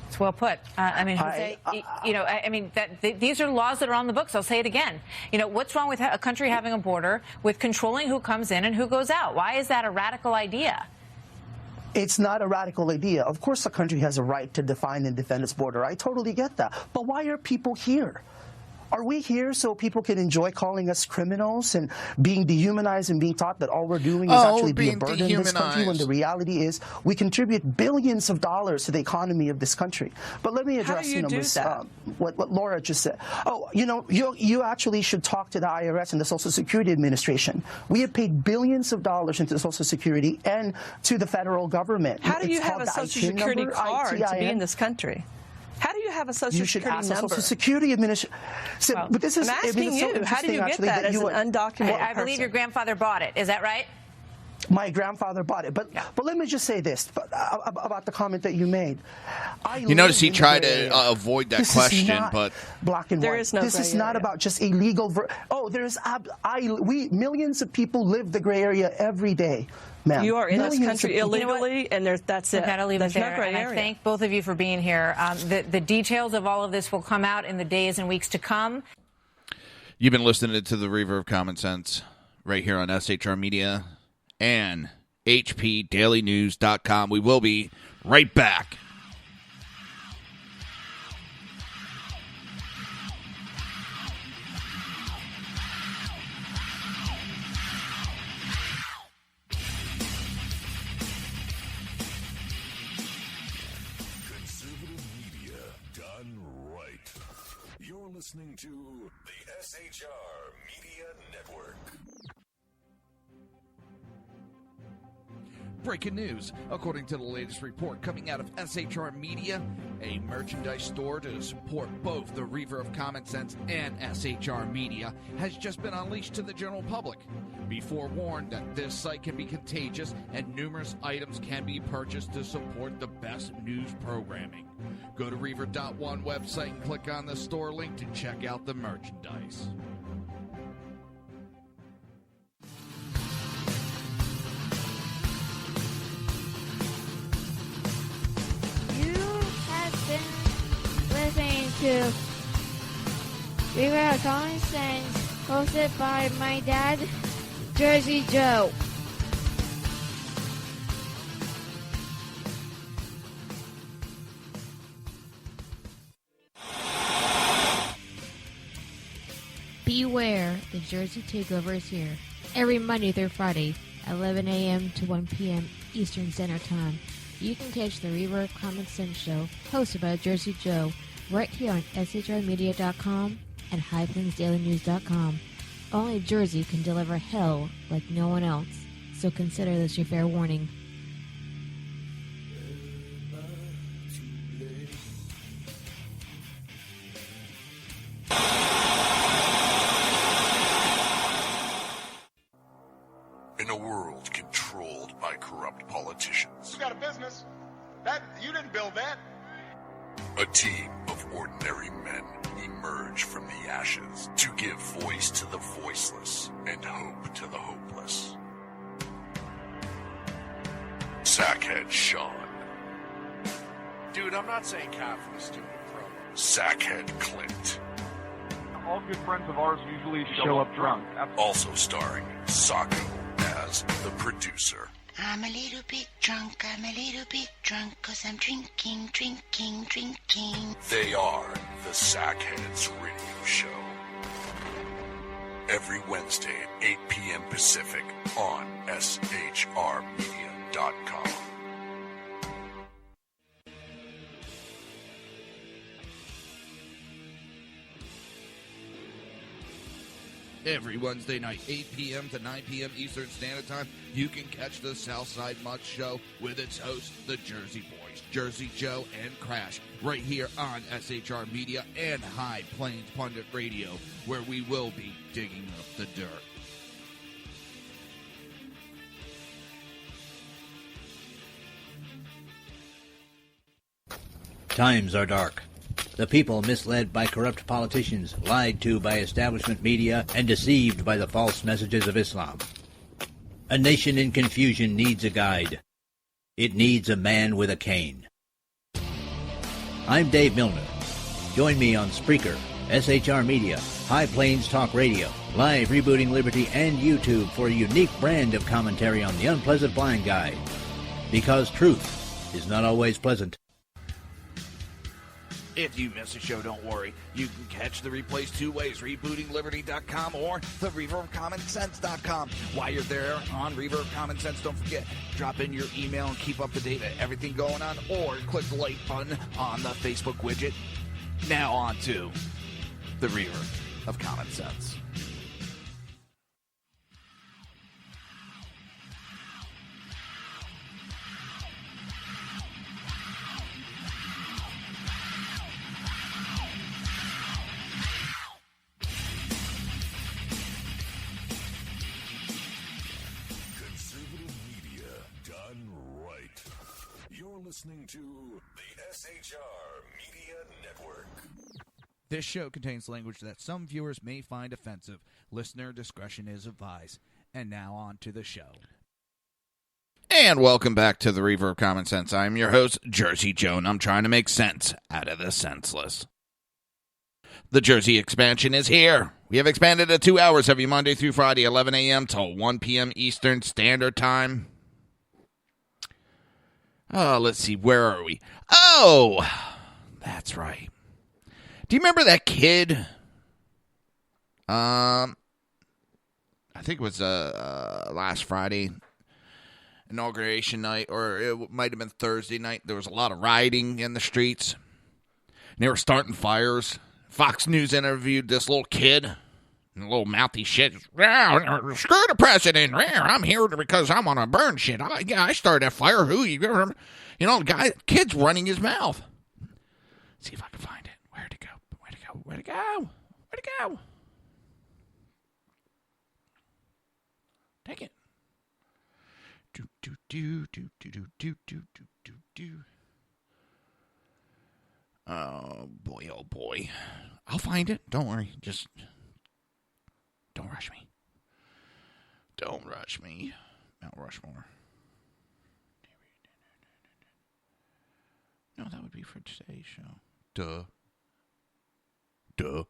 It's well put. Jose, these are laws that are on the books. I'll say it again. What's wrong with a country having a border, with controlling who comes in and who goes out? Why is that a radical idea? It's not a radical idea. Of course, a country has a right to define and defend its border. I totally get that. But why are people here? Are we here so people can enjoy calling us criminals and being dehumanized and being taught that all we're doing is actually be a burden in this country, when the reality is we contribute billions of dollars to the economy of this country? But let me address what Laura just said. You actually should talk to the IRS and the Social Security Administration. We have paid billions of dollars into Social Security and to the federal government. How do you have a Social Security card to be in this country? How do you have a Social Security number? You should ask the Social Security Administration. But this is, I'm asking you, how do you get that as an undocumented person? I believe your grandfather bought it. Is that right? My grandfather bought it. But let me just say this about the comment that you made. You notice he tried to avoid that question, but black and white. There is no This is not about just illegal. Millions of people live the gray area every day. Ma'am. You are in this country illegally, and that's it. I've got to leave it there. No gray area. I thank both of you for being here. The details of all of this will come out in the days and weeks to come. You've been listening to the Reaver of Common Sense right here on SHR Media and HPDailyNews.com. We will be right back. Listening to the SHR Media Network. Breaking news. According to the latest report coming out of SHR Media, a merchandise store to support both the Reaver of Common Sense and SHR Media has just been unleashed to the general public. Be forewarned that this site can be contagious and numerous items can be purchased to support the best news programming. Go to Reaver.one website and click on the store link to check out the merchandise. You have been listening to Reaver of Common Sense, hosted by my dad, Jersey Joe. Beware, the Jersey Takeover is here. Every Monday through Friday, 11 a.m. to 1 p.m. Eastern Standard Time. You can catch the Reaver of Common Sense show, hosted by Jersey Joe, right here on SHRmedia.com and HighPlainsDailyNews.com. Only Jersey can deliver hell like no one else, so consider this your fair warning. In a world controlled by corrupt politicians, You got a business. That you didn't build that. a team of ordinary men emerge from the ashes to give voice to the voiceless and hope to the hopeless. Sackhead Sean, Dude, I'm not saying cop for the stupid program. Sackhead Clint, All good friends of ours usually show up drunk. also starring Sacco as the producer. I'm a little bit drunk, I'm a little bit drunk, 'cause I'm drinking. They are the Sackheads Radio Show. Every Wednesday at 8 p.m. Pacific on SHRmedia.com. Every Wednesday night, 8 p.m. to 9 p.m. Eastern Standard Time, you can catch the Southside Mutt Show with its hosts, the Jersey Boys, Jersey Joe and Crash, right here on SHR Media and High Plains Pundit Radio, where we will be digging up the dirt. Times are dark. The people misled by corrupt politicians, lied to by establishment media, and deceived by the false messages of Islam. A nation in confusion needs a guide. It needs a man with a cane. I'm Dave Milner. Join me on Spreaker, SHR Media, High Plains Talk Radio, Live Rebooting Liberty, and YouTube for a unique brand of commentary on the unpleasant blind guide. Because truth is not always pleasant. If you miss a show, don't worry. You can catch the replays two ways, rebootingliberty.com or the reaverofcommonsense.com. While you're there on Reaver of Common Sense, don't forget, drop in your email and keep up to date with everything going on, or click the like button on the Facebook widget. Now on to the Reaver of Common Sense. Listening to the SHR Media Network. This show contains language that some viewers may find offensive. Listener discretion is advised. And now on to the show. And welcome back to the Reaver of Common Sense. I'm your host, Jersey Joe, and I'm trying to make sense out of the senseless. The Jersey expansion is here. We have expanded to 2 hours every Monday through Friday, 11 a.m. till 1 p.m. Eastern Standard Time. Oh, let's see. Where are we? Oh, that's right. Do you remember that kid? I think it was last Friday, inauguration night, or it might have been Thursday night. There was a lot of rioting in the streets. And they were starting fires. Fox News interviewed this little kid, and a little mouthy shit. Screw the president. I'm here because I want to burn shit. I started that fire. Who you know, kid's running his mouth. Let's see if I can find it. Where'd it go? Where'd it go? Where'd it go? Where'd it go? Take it. Oh boy, oh boy. I'll find it. Don't worry. Just don't rush me. Don't rush me. Mount Rushmore. No, that would be for today's show. Duh. Oh,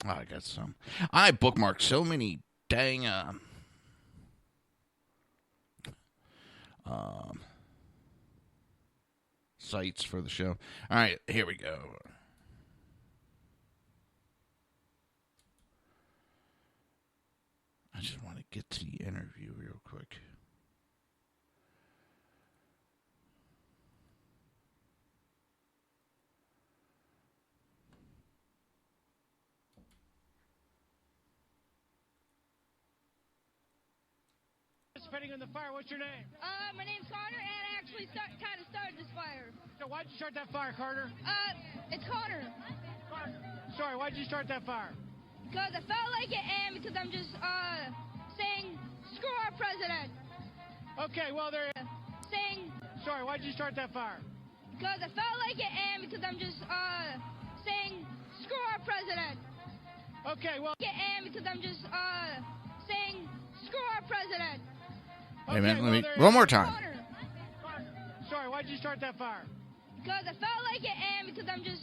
I got some. I bookmarked so many dang sites for the show. All right, here we go. I just want to get to the interview real quick. Participating in the fire. What's your name? My name's Connor, and I actually kind of started this fire. So why'd you start that fire, Carter? It's Connor. Sorry, why'd you start that fire? Because I felt like it, and because I'm just saying screw our president. Okay, well they're saying. Sorry, why'd you start that fire? Because I felt like it, and because I'm just saying screw our president. Okay, well. And because I'm just saying screw our president. Hey man, let me one more time. Sorry, why'd you start that fire? Because I felt like it, and because I'm just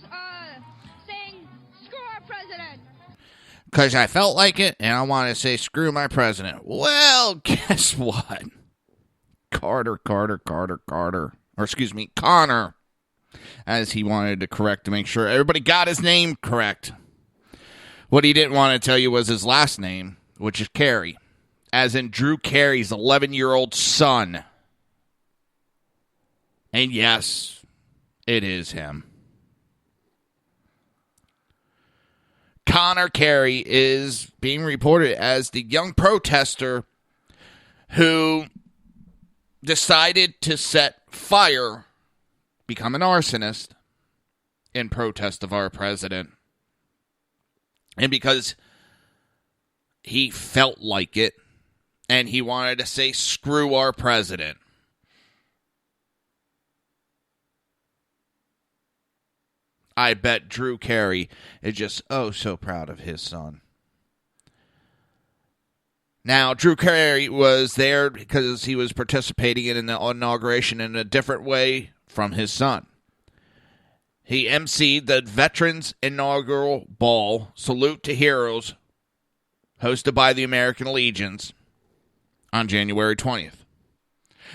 saying screw our president. Because I felt like it, and I want to say screw my president. Well, guess what? Carter. Or excuse me, Connor. As he wanted to correct to make sure everybody got his name correct. What he didn't want to tell you was his last name, which is Carey. As in Drew Carey's 11-year-old son. And yes, it is him. Connor Carey is being reported as the young protester who decided to set fire, become an arsonist, in protest of our president. And because he felt like it, and he wanted to say, screw our president. I bet Drew Carey is just so proud of his son. Now, Drew Carey was there because he was participating in an inauguration in a different way from his son. He emceed the Veterans Inaugural Ball, Salute to Heroes, hosted by the American Legions, on January 20th.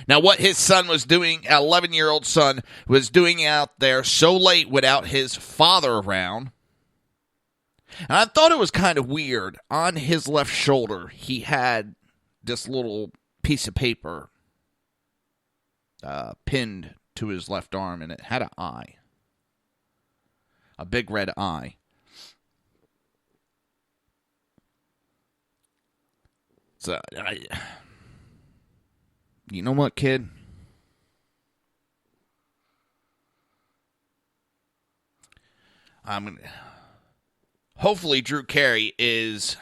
Now, what his son was doing, 11-year-old son, was doing out there so late without his father around. And I thought it was kind of weird. On his left shoulder, he had this little piece of paper pinned to his left arm, and it had an eye. A big red eye. So, you know what, kid? Hopefully Drew Carey is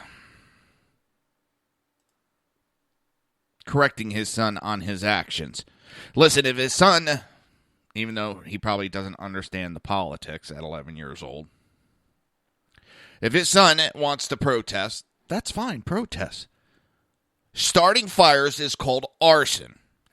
correcting his son on his actions. Listen, if his son, even though he probably doesn't understand the politics at 11 years old, if his son wants to protest, that's fine, protest. Starting fires is called arson.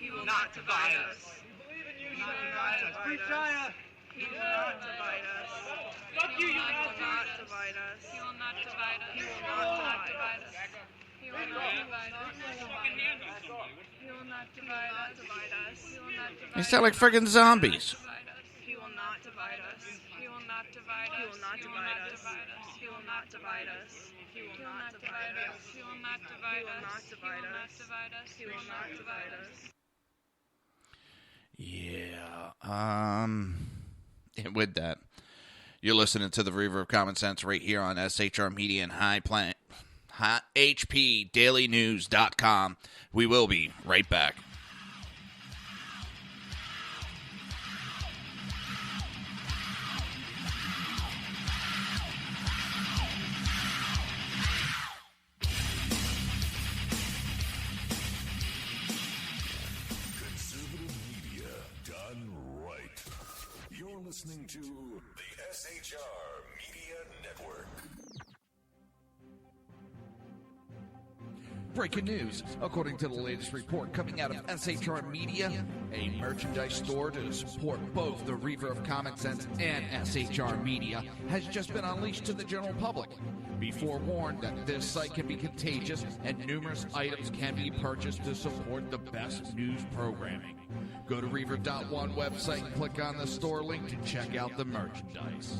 He will not divide us. We believe in you, China. Free China. He will not divide us. Fuck you, you Nazis. He will not divide us. He will not divide us. He will not divide us. He will not divide us. He will not divide us. He will not divide us. They sound like friggin' zombies. He will not divide us. He will not divide us. He will not divide us. He will not divide us. He will not divide us. He will not divide us. He will not divide us. He will not divide us. Yeah. And with that, you're listening to the Reaver of Common Sense right here on SHR Media and HPDailyNews.com. We will be right back. Listening to the SHR Media Network. Breaking news. According to the latest report coming out of SHR Media, a merchandise store to support both the Reaver of Common Sense and SHR Media has just been unleashed to the general public. Be forewarned that this site can be contagious and numerous items can be purchased to support the best news programming. Go to Reaver.one website and click on the store link to check out the merchandise.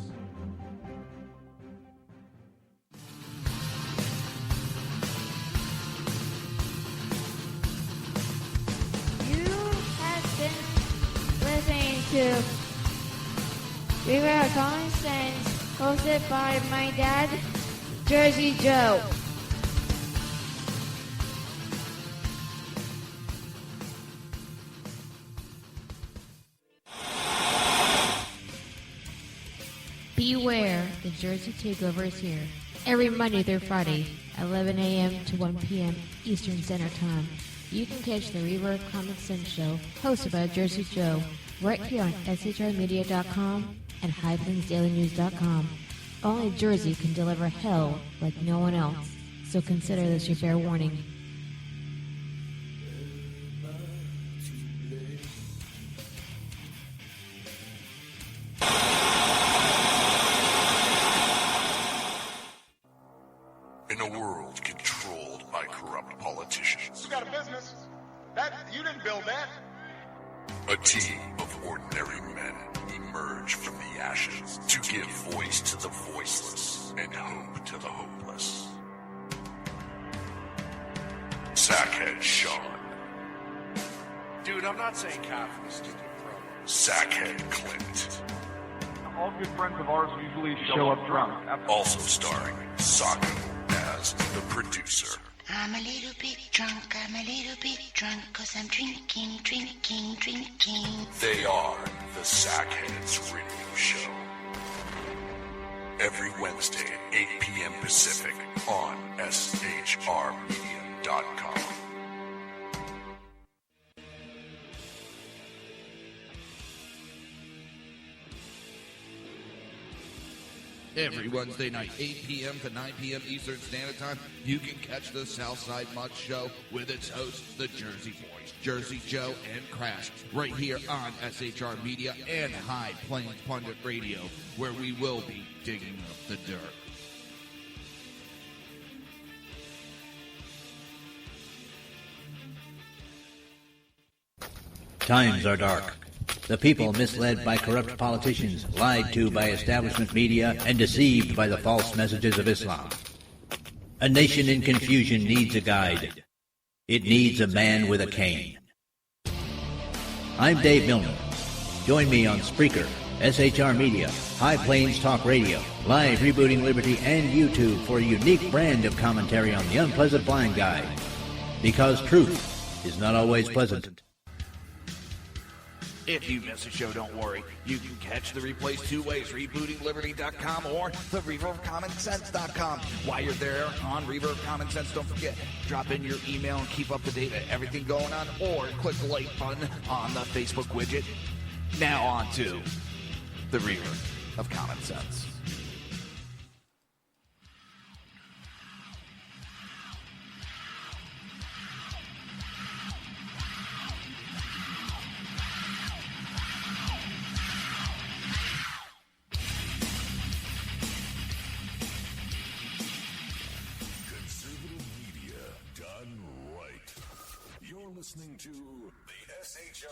You have been listening to Reaver of Common Sense, hosted by my dad, Jersey Joe. Beware, the Jersey Takeover is here. Every Monday through Friday, 11 a.m. to 1 p.m. Eastern Standard Time. You can catch the Reaver of Common Sense show, hosted by Jersey Joe, right here on SHRmedia.com and HighPlainsDailyNews.com. Only Jersey can deliver hell like no one else, so consider this your fair warning. In a world controlled by corrupt politicians, You got a business. That you didn't build that. a team of ordinary men emerge from the ashes to give voice to the voiceless and hope to the hopeless. Sackhead Sean, Dude, I'm not saying coffee, stupid pro. Sackhead Clint, All good friends of ours usually show up drunk. also starring Sako as the producer. I'm a little bit drunk, I'm a little bit drunk, 'cause I'm drinking. They are the Sackheads Radio Show. Every Wednesday at 8 p.m. Pacific on SHRmedia.com. Every Wednesday night, 8 p.m. to 9 p.m. Eastern Standard Time, you can catch the Southside Mutt Show with its hosts, the Jersey Boys, Jersey Joe, and Crash, right here on SHR Media and High Plains Pundit Radio, where we will be digging up the dirt. Times are dark. The people misled by corrupt politicians, lied to by establishment media, and deceived by the false messages of Islam. A nation in confusion needs a guide. It needs a man with a cane. I'm Dave Milner. Join me on Spreaker, SHR Media, High Plains Talk Radio, Live Rebooting Liberty, and YouTube for a unique brand of commentary on the unpleasant blind guide. Because truth is not always pleasant. If you miss a show, don't worry. You can catch the replays two ways, rebootingliberty.com or the reaverofcommonsense.com. While you're there on Reaver of Common Sense, don't forget, drop in your email and keep up to date with everything going on, or click the like button on the Facebook widget. Now on to the Reaver of Common Sense. You're listening to the SHR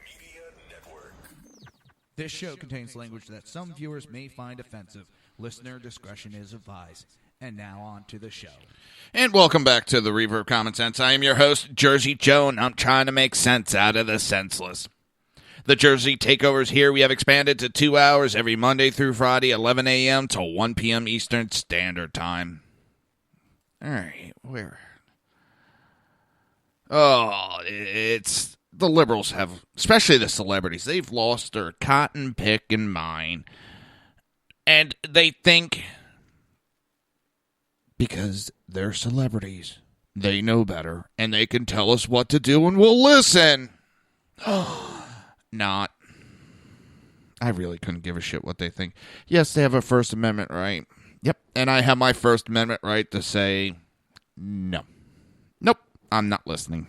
Media Network. This show contains language that some viewers may find offensive. Listener discretion is advised. And now on to the show. And welcome back to the Reaver of Common Sense. I am your host, Jersey Joe, and I'm trying to make sense out of the senseless. The Jersey Takeovers here. We have expanded to 2 hours every Monday through Friday, 11 a.m. to 1 p.m. Eastern Standard Time. All right, where? Oh, it's the liberals have, especially the celebrities, they've lost their cotton picking mind. And they think because they're celebrities, they know better, and they can tell us what to do, and we'll listen. Not. I really couldn't give a shit what they think. Yes, they have a First Amendment right. Yep, and I have my First Amendment right to say no. Nope, I'm not listening.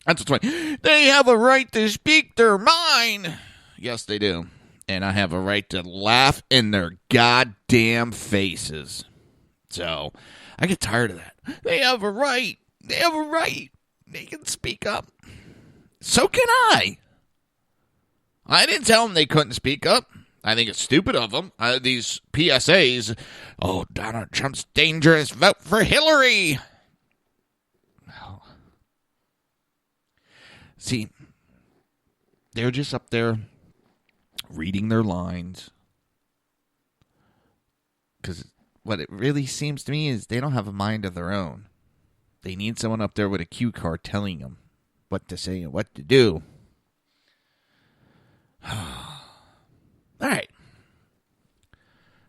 That's what's right. They have a right to speak their mind. Yes, they do. And I have a right to laugh in their goddamn faces. So, I get tired of that. They have a right. They have a right. They can speak up. So can I. I didn't tell them they couldn't speak up. I think it's stupid of them. These PSAs, oh, Donald Trump's dangerous, vote for Hillary. Well, see, they're just up there reading their lines. Because what it really seems to me is they don't have a mind of their own. They need someone up there with a cue card telling them what to say and what to do. All right.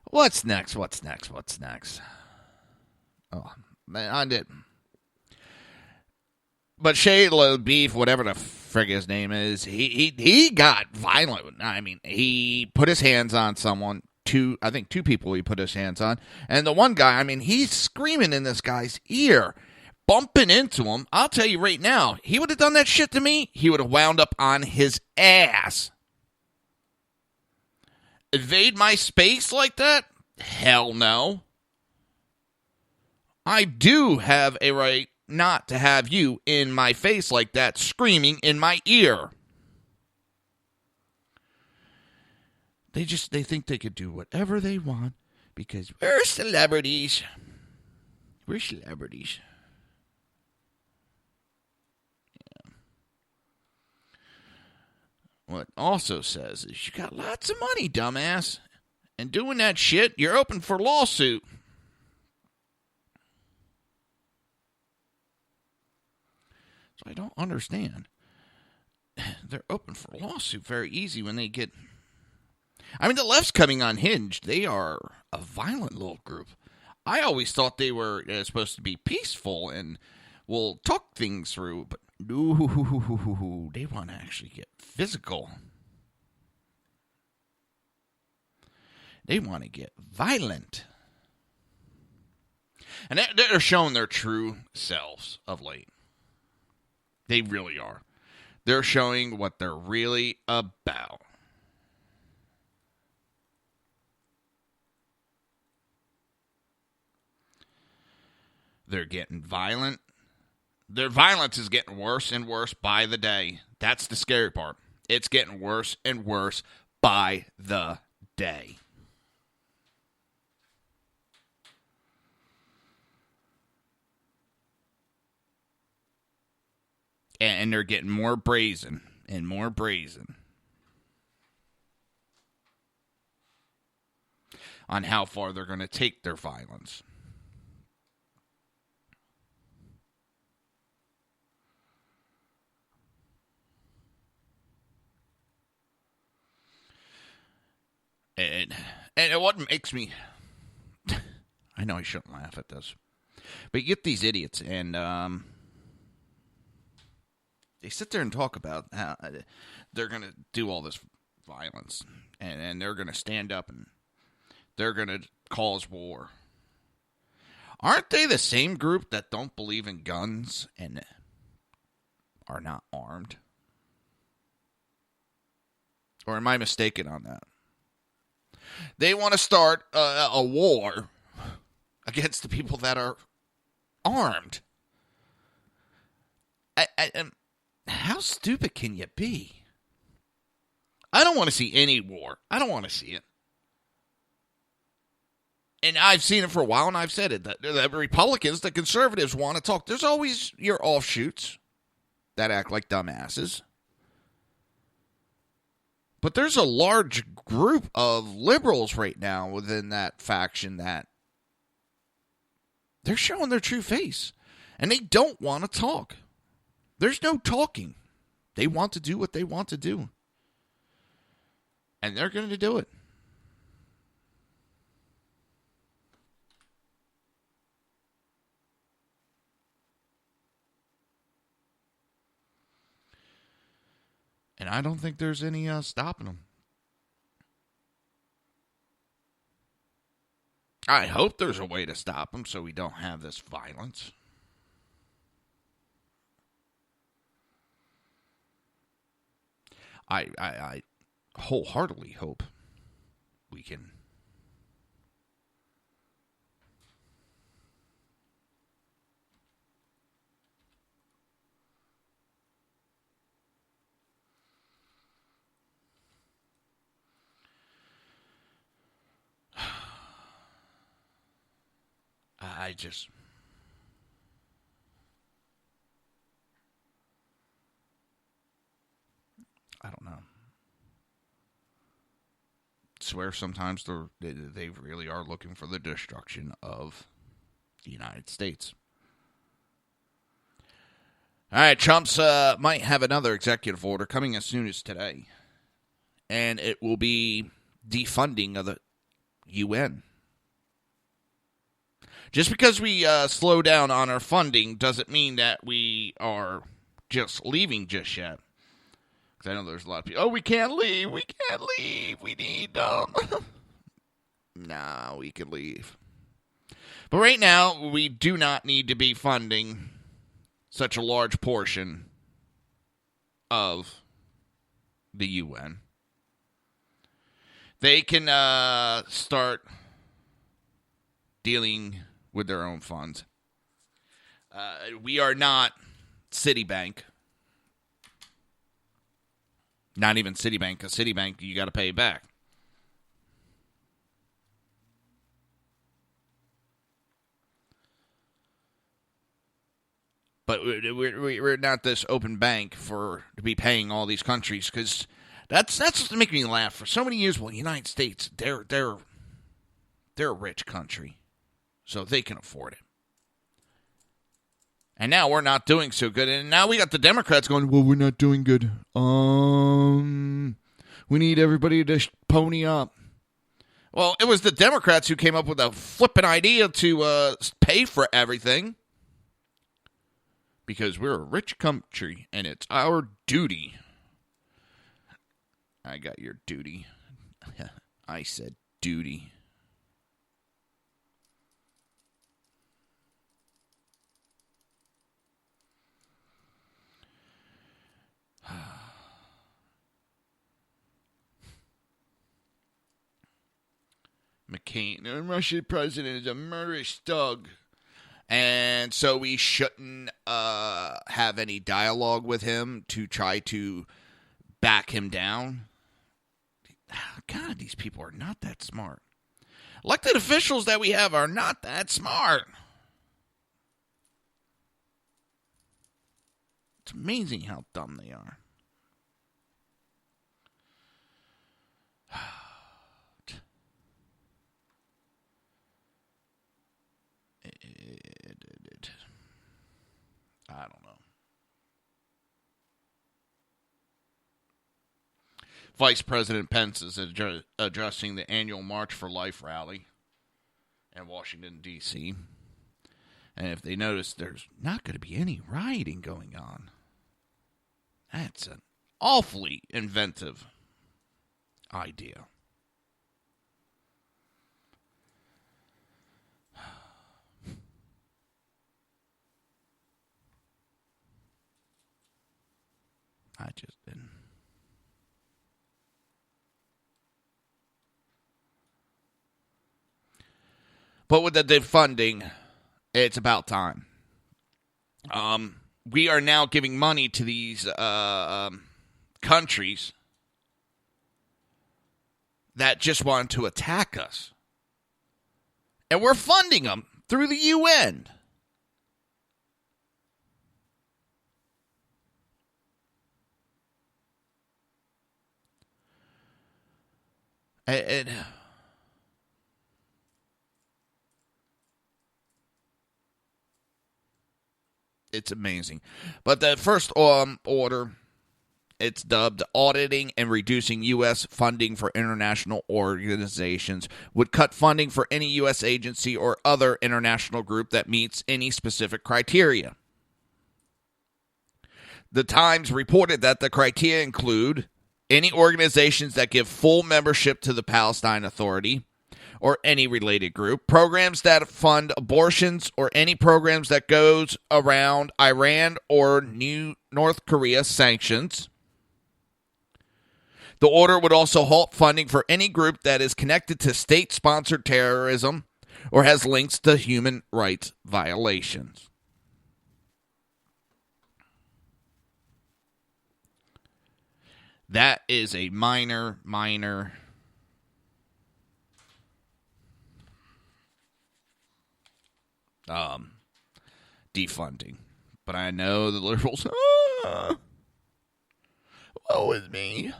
What's next? Oh, man, I did. But Shayla Beef, whatever the frig his name is, he got violent. I mean, he put his hands on someone. I think two people he put his hands on. And the one guy, I mean, he's screaming in this guy's ear, bumping into him. I'll tell you right now, he would have done that shit to me, he would have wound up on his ass. Invade my space like that? Hell no. I do have a right not to have you in my face like that, screaming in my ear. They think they could do whatever they want because we're celebrities. We're celebrities. Yeah. What also says is you got lots of money, dumbass. And doing that shit, you're open for lawsuit. So I don't understand. They're open for lawsuit very easy when they get... I mean, the left's coming unhinged. They are a violent little group. I always thought they were supposed to be peaceful and will talk things through, but no, they want to actually get physical. They want to get violent. And they're showing their true selves of late. They really are. They're showing what they're really about. They're getting violent. Their violence is getting worse and worse by the day. That's the scary part. It's getting worse and worse by the day. And they're getting more brazen and more brazen on how far they're going to take their violence. And what makes me... I know I shouldn't laugh at this. But you get these idiots, and they sit there and talk about how they're going to do all this violence. And they're going to stand up, and they're going to cause war. Aren't they the same group that don't believe in guns and are not armed? Or am I mistaken on that? They want to start a war against the people that are armed. How stupid can you be? I don't want to see any war. I don't want to see it. And I've seen it for a while, and I've said it. The Republicans, the conservatives want to talk. There's always your offshoots that act like dumbasses. But there's a large group of liberals right now within that faction that they're showing their true face. And they don't want to talk. There's no talking. They want to do what they want to do. And they're going to do it. And I don't think there's any stopping them. I hope there's a way to stop them so we don't have this violence. I wholeheartedly hope we can. I don't know. Swear sometimes they really are looking for the destruction of the United States. All right, Trump's might have another executive order coming as soon as today. And it will be defunding of the UN. Just because we slow down on our funding doesn't mean that we are just leaving just yet. Because I know there's a lot of people, we can't leave, we need them. Nah, we can leave. But right now, we do not need to be funding such a large portion of the UN. They can start dealing with their own funds. We are not Citibank. Not even Citibank, because Citibank, you got to pay back. But we're not this open bank to be paying all these countries, because that's what's making me laugh. For so many years, well, the United States, they're a rich country, so they can afford it. And now we're not doing so good. And now we got the Democrats going, well, we're not doing good. We need everybody to pony up. Well, it was the Democrats who came up with a flippin' idea to pay for everything. Because we're a rich country, and it's our duty. I got your duty. I said duty. McCain, the Russian president, is a murderous thug. And so we shouldn't have any dialogue with him to try to back him down. God, these people are not that smart. Elected officials that we have are not that smart. It's amazing how dumb they are. I don't know. Vice President Pence is addressing the annual March for Life rally in Washington, D.C. And if they notice, there's not going to be any rioting going on. That's an awfully inventive idea. I just didn't. But with the defunding, it's about time. we are now giving money to these countries that just want to attack us. And we're funding them through the UN. It's amazing. But the first order, it's dubbed Auditing and Reducing U.S. Funding for International Organizations, would cut funding for any U.S. agency or other international group that meets any specific criteria. The Times reported that the criteria include any organizations that give full membership to the Palestine Authority or any related group, programs that fund abortions or any programs that goes around Iran or North Korea sanctions. The order would also halt funding for any group that is connected to state-sponsored terrorism or has links to human rights violations. That is a minor defunding. But I know the liberals, woe is me.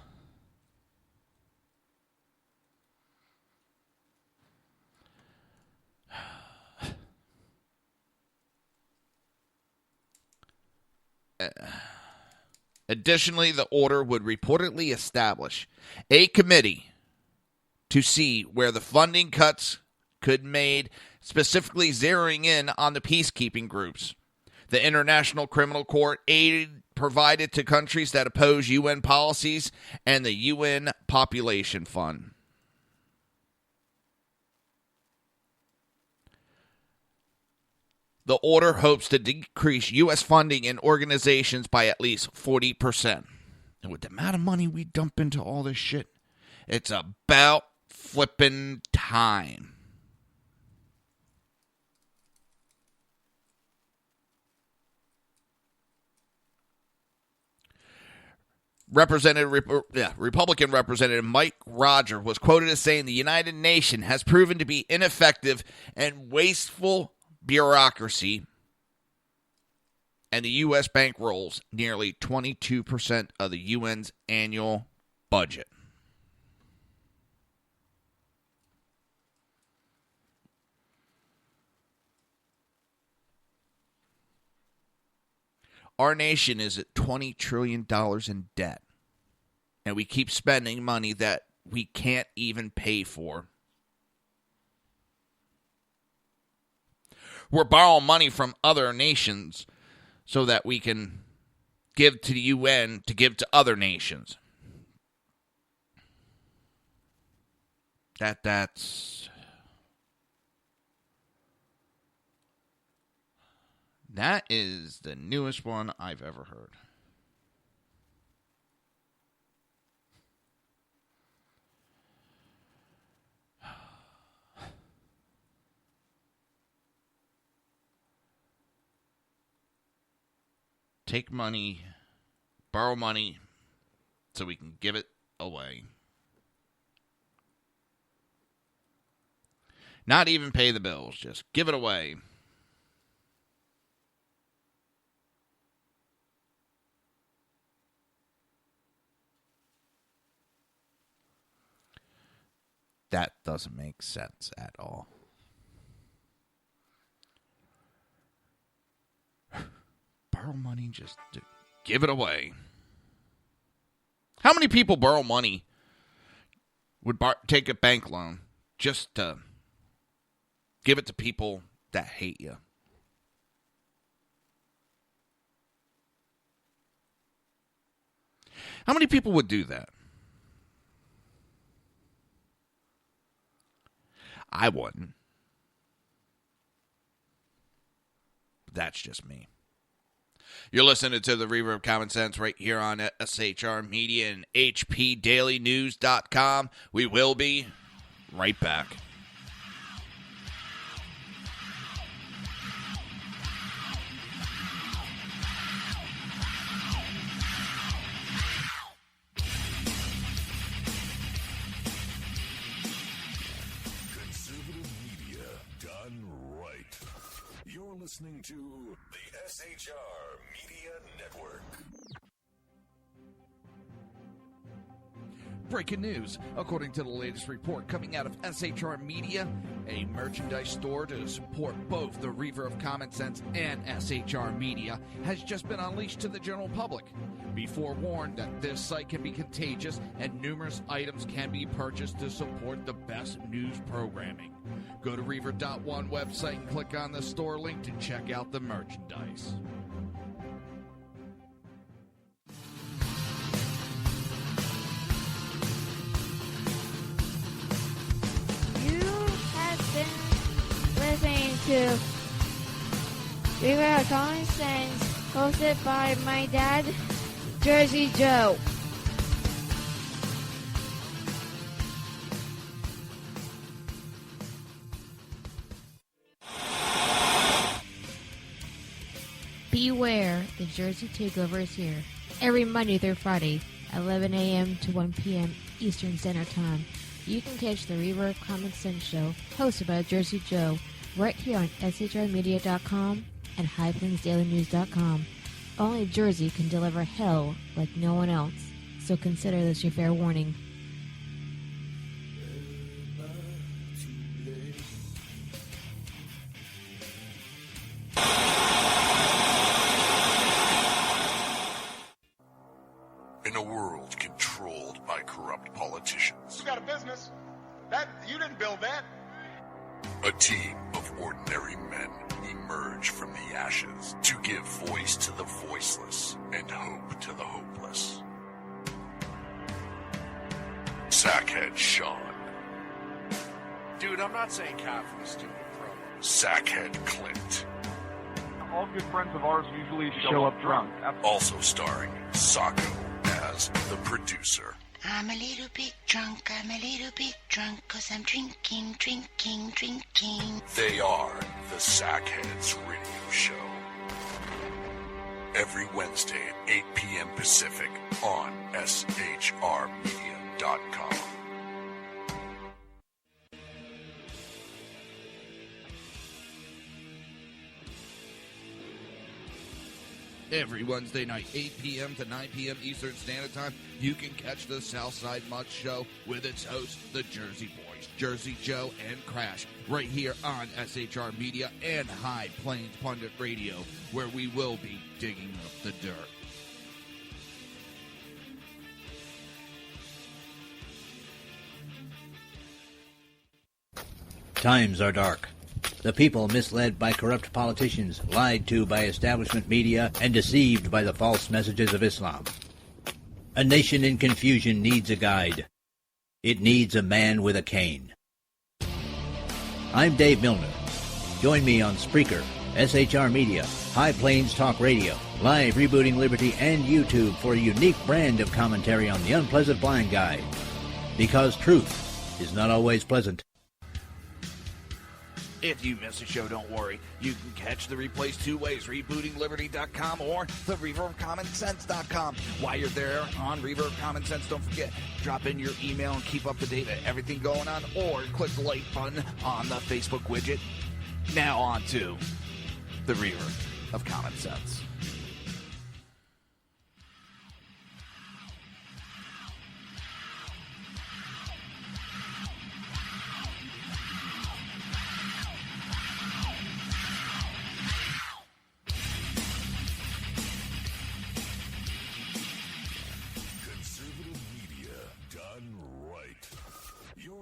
Additionally, the order would reportedly establish a committee to see where the funding cuts could be made, specifically zeroing in on the peacekeeping groups, the International Criminal Court, aid provided to countries that oppose UN policies, and the UN Population Fund. The order hopes to decrease U.S. funding in organizations by at least 40%. And with the amount of money we dump into all this shit, it's about flipping time. Republican Representative Mike Rogers was quoted as saying the United Nations has proven to be ineffective and wasteful bureaucracy, and the U.S. bankrolls nearly 22% of the UN's annual budget. Our nation is at $20 trillion in debt, and we keep spending money that we can't even pay for. We're borrowing money from other nations so that we can give to the UN to give to other nations. That is the newest one I've ever heard. Take money, borrow money, so we can give it away. Not even pay the bills, just give it away. That doesn't make sense at all. Borrow money just to give it away. How many people borrow money, would take a bank loan just to give it to people that hate you? How many people would do that? I wouldn't. That's just me. You're listening to the Reaver of Common Sense right here on SHR Media and HPDailyNews.com. We will be right back. listening to the SHR Media Network. Breaking news. According to the latest report coming out of SHR Media, a merchandise store to support both the Reaver of Common Sense and SHR Media has just been unleashed to the general public. Be forewarned that this site can be contagious and numerous items can be purchased to support the best news programming. Go to Reaver.one website and click on the store link to check out the merchandise. Listening to Reaver of Common Sense, hosted by my dad, Jersey Joe. Beware, the Jersey Takeover is here. Every Monday through Friday, 11 a.m. to 1 p.m. Eastern Standard Time. You can catch the Reaver of Common Sense show, hosted by Jersey Joe, right here on shrmedia.com and highplainsdailynews.com. Only Jersey can deliver hell like no one else, so consider this your fair warning. In a world controlled by corrupt politicians, You got a business. That you didn't build that. a team of ordinary men emerge from the ashes to give voice to the voiceless and hope to the hopeless. Sackhead Sean, Dude, I'm not saying cop for the stupid program. Sackhead Clint, All good friends of ours usually show up drunk. also starring Sacco as the producer. I'm a little bit drunk, I'm a little bit drunk, 'cause I'm drinking, drinking, drinking. They are the Sackheads Radio Show. Every Wednesday at 8 p.m. Pacific on shrmedia.com. Every Wednesday night, 8 p.m. to 9 p.m. Eastern Standard Time, you can catch the Southside Mutt Show with its hosts, the Jersey Boys, Jersey Joe and Crash, right here on SHR Media and High Plains Pundit Radio, where we will be digging up the dirt. Times are dark. The people misled by corrupt politicians, lied to by establishment media, and deceived by the false messages of Islam. A nation in confusion needs a guide. It needs a man with a cane. I'm Dave Milner. Join me on Spreaker, SHR Media, High Plains Talk Radio, Live Rebooting Liberty, and YouTube for a unique brand of commentary on the unpleasant blind guide. Because truth is not always pleasant. If you miss a show, don't worry. You can catch the replays two ways, rebootingliberty.com or the reverofcommonsense.com. While you're there on Reaver of Common Sense, don't forget, drop in your email and keep up to date with everything going on, or click the like button on the Facebook widget. Now on to the Reaver of Common Sense.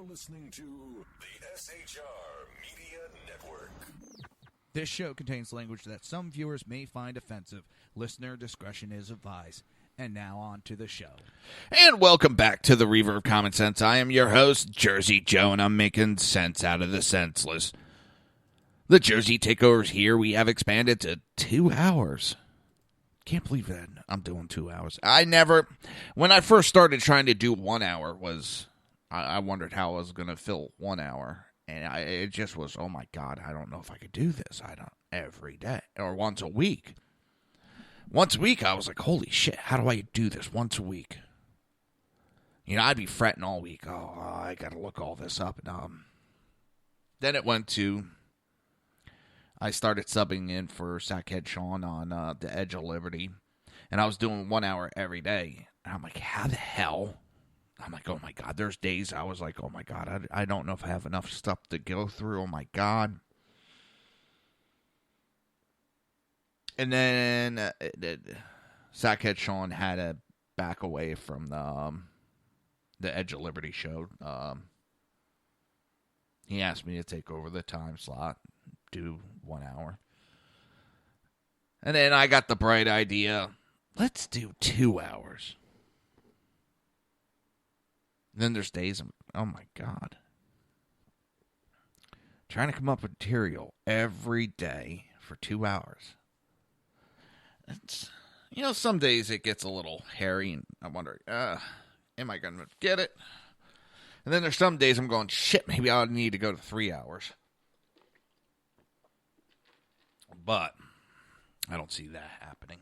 Listening to the SHR Media Network. This show contains language that some viewers may find offensive. Listener discretion is advised. And now on to the show. And welcome back to the Reaver of Common Sense. I am your host, Jersey Joe, and I'm making sense out of the senseless. The Jersey Takeover's here. We have expanded to 2 hours. Can't believe that I'm doing 2 hours. When I first started trying to do 1 hour I wondered how I was going to fill 1 hour, and it just was, oh my God, I don't know if I could do this. Every day, or once a week. Once a week, I was like, holy shit, how do I do this once a week? You know, I'd be fretting all week. Oh, I got to look all this up. And, then it went to, I started subbing in for Sackhead Sean on the Edge of Liberty, and I was doing 1 hour every day. And I'm like, how the hell? I'm like, oh my God. There's days I was like, oh my God, I don't know if I have enough stuff to go through. Oh my God. And then Sackhead Sean had to back away from the Edge of Liberty show. He asked me to take over the time slot, do 1 hour. And then I got the bright idea, let's do 2 hours. Then there's days, oh my God. Trying to come up with material every day for 2 hours. It's, some days it gets a little hairy, and I'm wondering, am I going to get it? And then there's some days I'm going, shit, maybe I'll need to go to 3 hours. But I don't see that happening.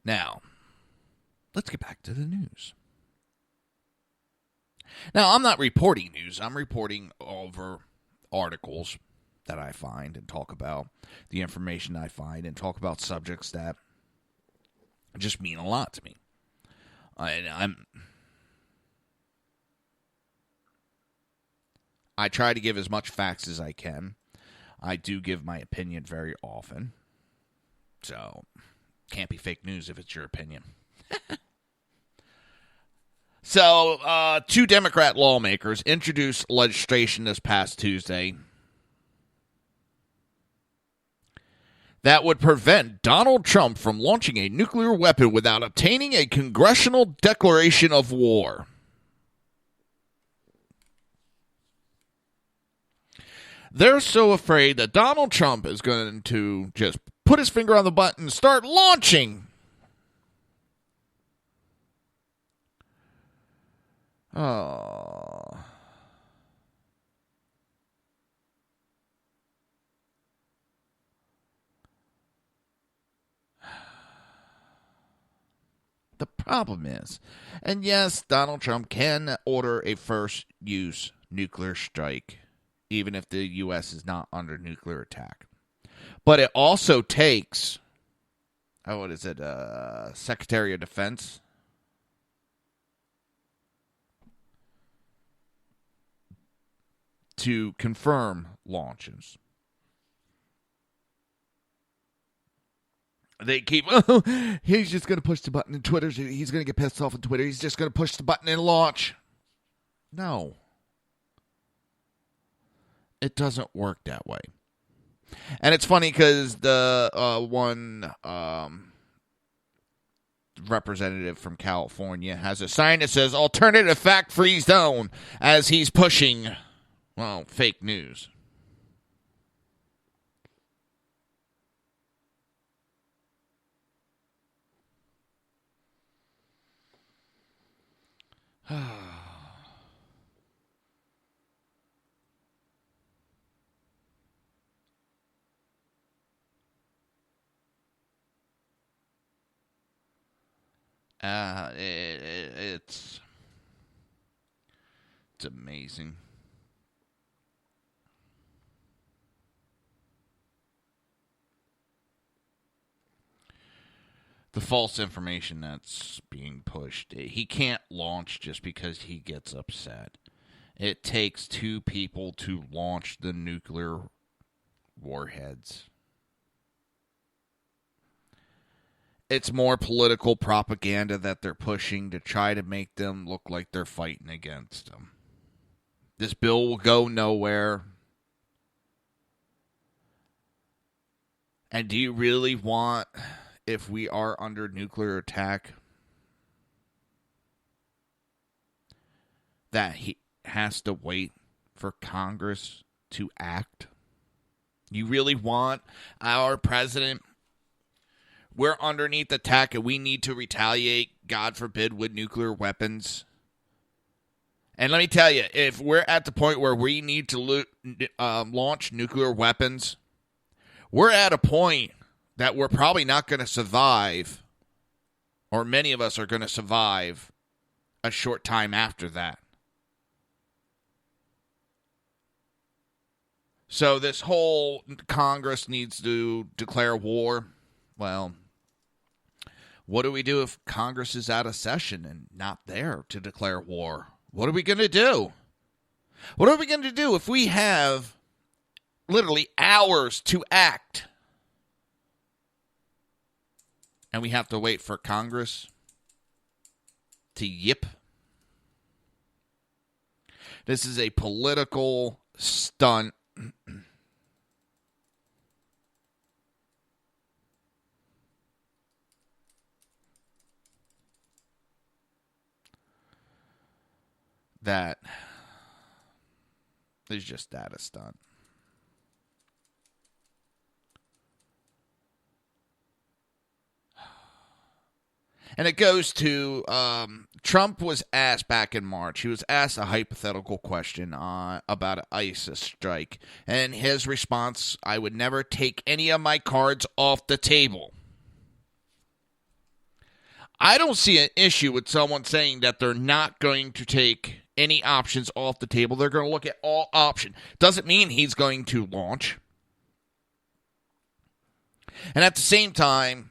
Now, let's get back to the news. Now, I'm not reporting news. I'm reporting over articles that I find and talk about the information I find and talk about subjects that just mean a lot to me. I try to give as much facts as I can. I do give my opinion very often. So, can't be fake news if it's your opinion. So, 2 Democrat lawmakers introduced legislation this past Tuesday that would prevent Donald Trump from launching a nuclear weapon without obtaining a congressional declaration of war. They're so afraid that Donald Trump is going to just put his finger on the button and start launching. Oh. The problem is, and yes, Donald Trump can order a first-use nuclear strike, even if the U.S. is not under nuclear attack. But it also takes, Secretary of Defense to confirm launches. They keep, he's just going to push the button in Twitter. He's going to get pissed off on Twitter. He's just going to push the button and launch. No. It doesn't work that way. And it's funny because the one representative from California has a sign that says alternative fact-free zone as he's pushing, fake news. It's amazing. The false information that's being pushed. He can't launch just because he gets upset. It takes 2 people to launch the nuclear warheads. It's more political propaganda that they're pushing to try to make them look like they're fighting against them. This bill will go nowhere. And do you really want, if we are under nuclear attack, that he has to wait for Congress to act? You really want our president, we're underneath attack and we need to retaliate, God forbid, with nuclear weapons? And let me tell you, if we're at the point where we need to launch nuclear weapons, we're at a point that we're probably not going to survive, or many of us are going to survive a short time after that. So this whole Congress needs to declare war. Well, what do we do if Congress is out of session and not there to declare war? What are we going to do? What are we going to do if we have literally hours to act and we have to wait for Congress to yip? This is a political stunt. That is just that a stunt. And it goes to Trump was asked back in March. He was asked a hypothetical question about an ISIS strike. And his response, I would never take any of my cards off the table. I don't see an issue with someone saying that they're not going to take any options off the table. They're going to look at all options. Doesn't mean he's going to launch. And at the same time,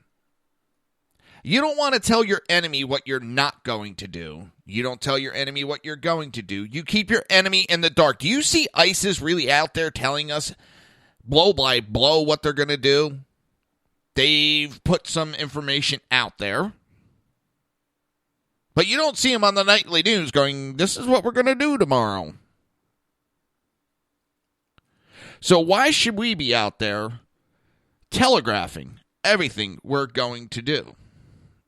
you don't want to tell your enemy what you're not going to do. You don't tell your enemy what you're going to do. You keep your enemy in the dark. Do you see ISIS really out there telling us blow by blow what they're going to do? They've put some information out there. But you don't see them on the nightly news going, this is what we're going to do tomorrow. So why should we be out there telegraphing everything we're going to do?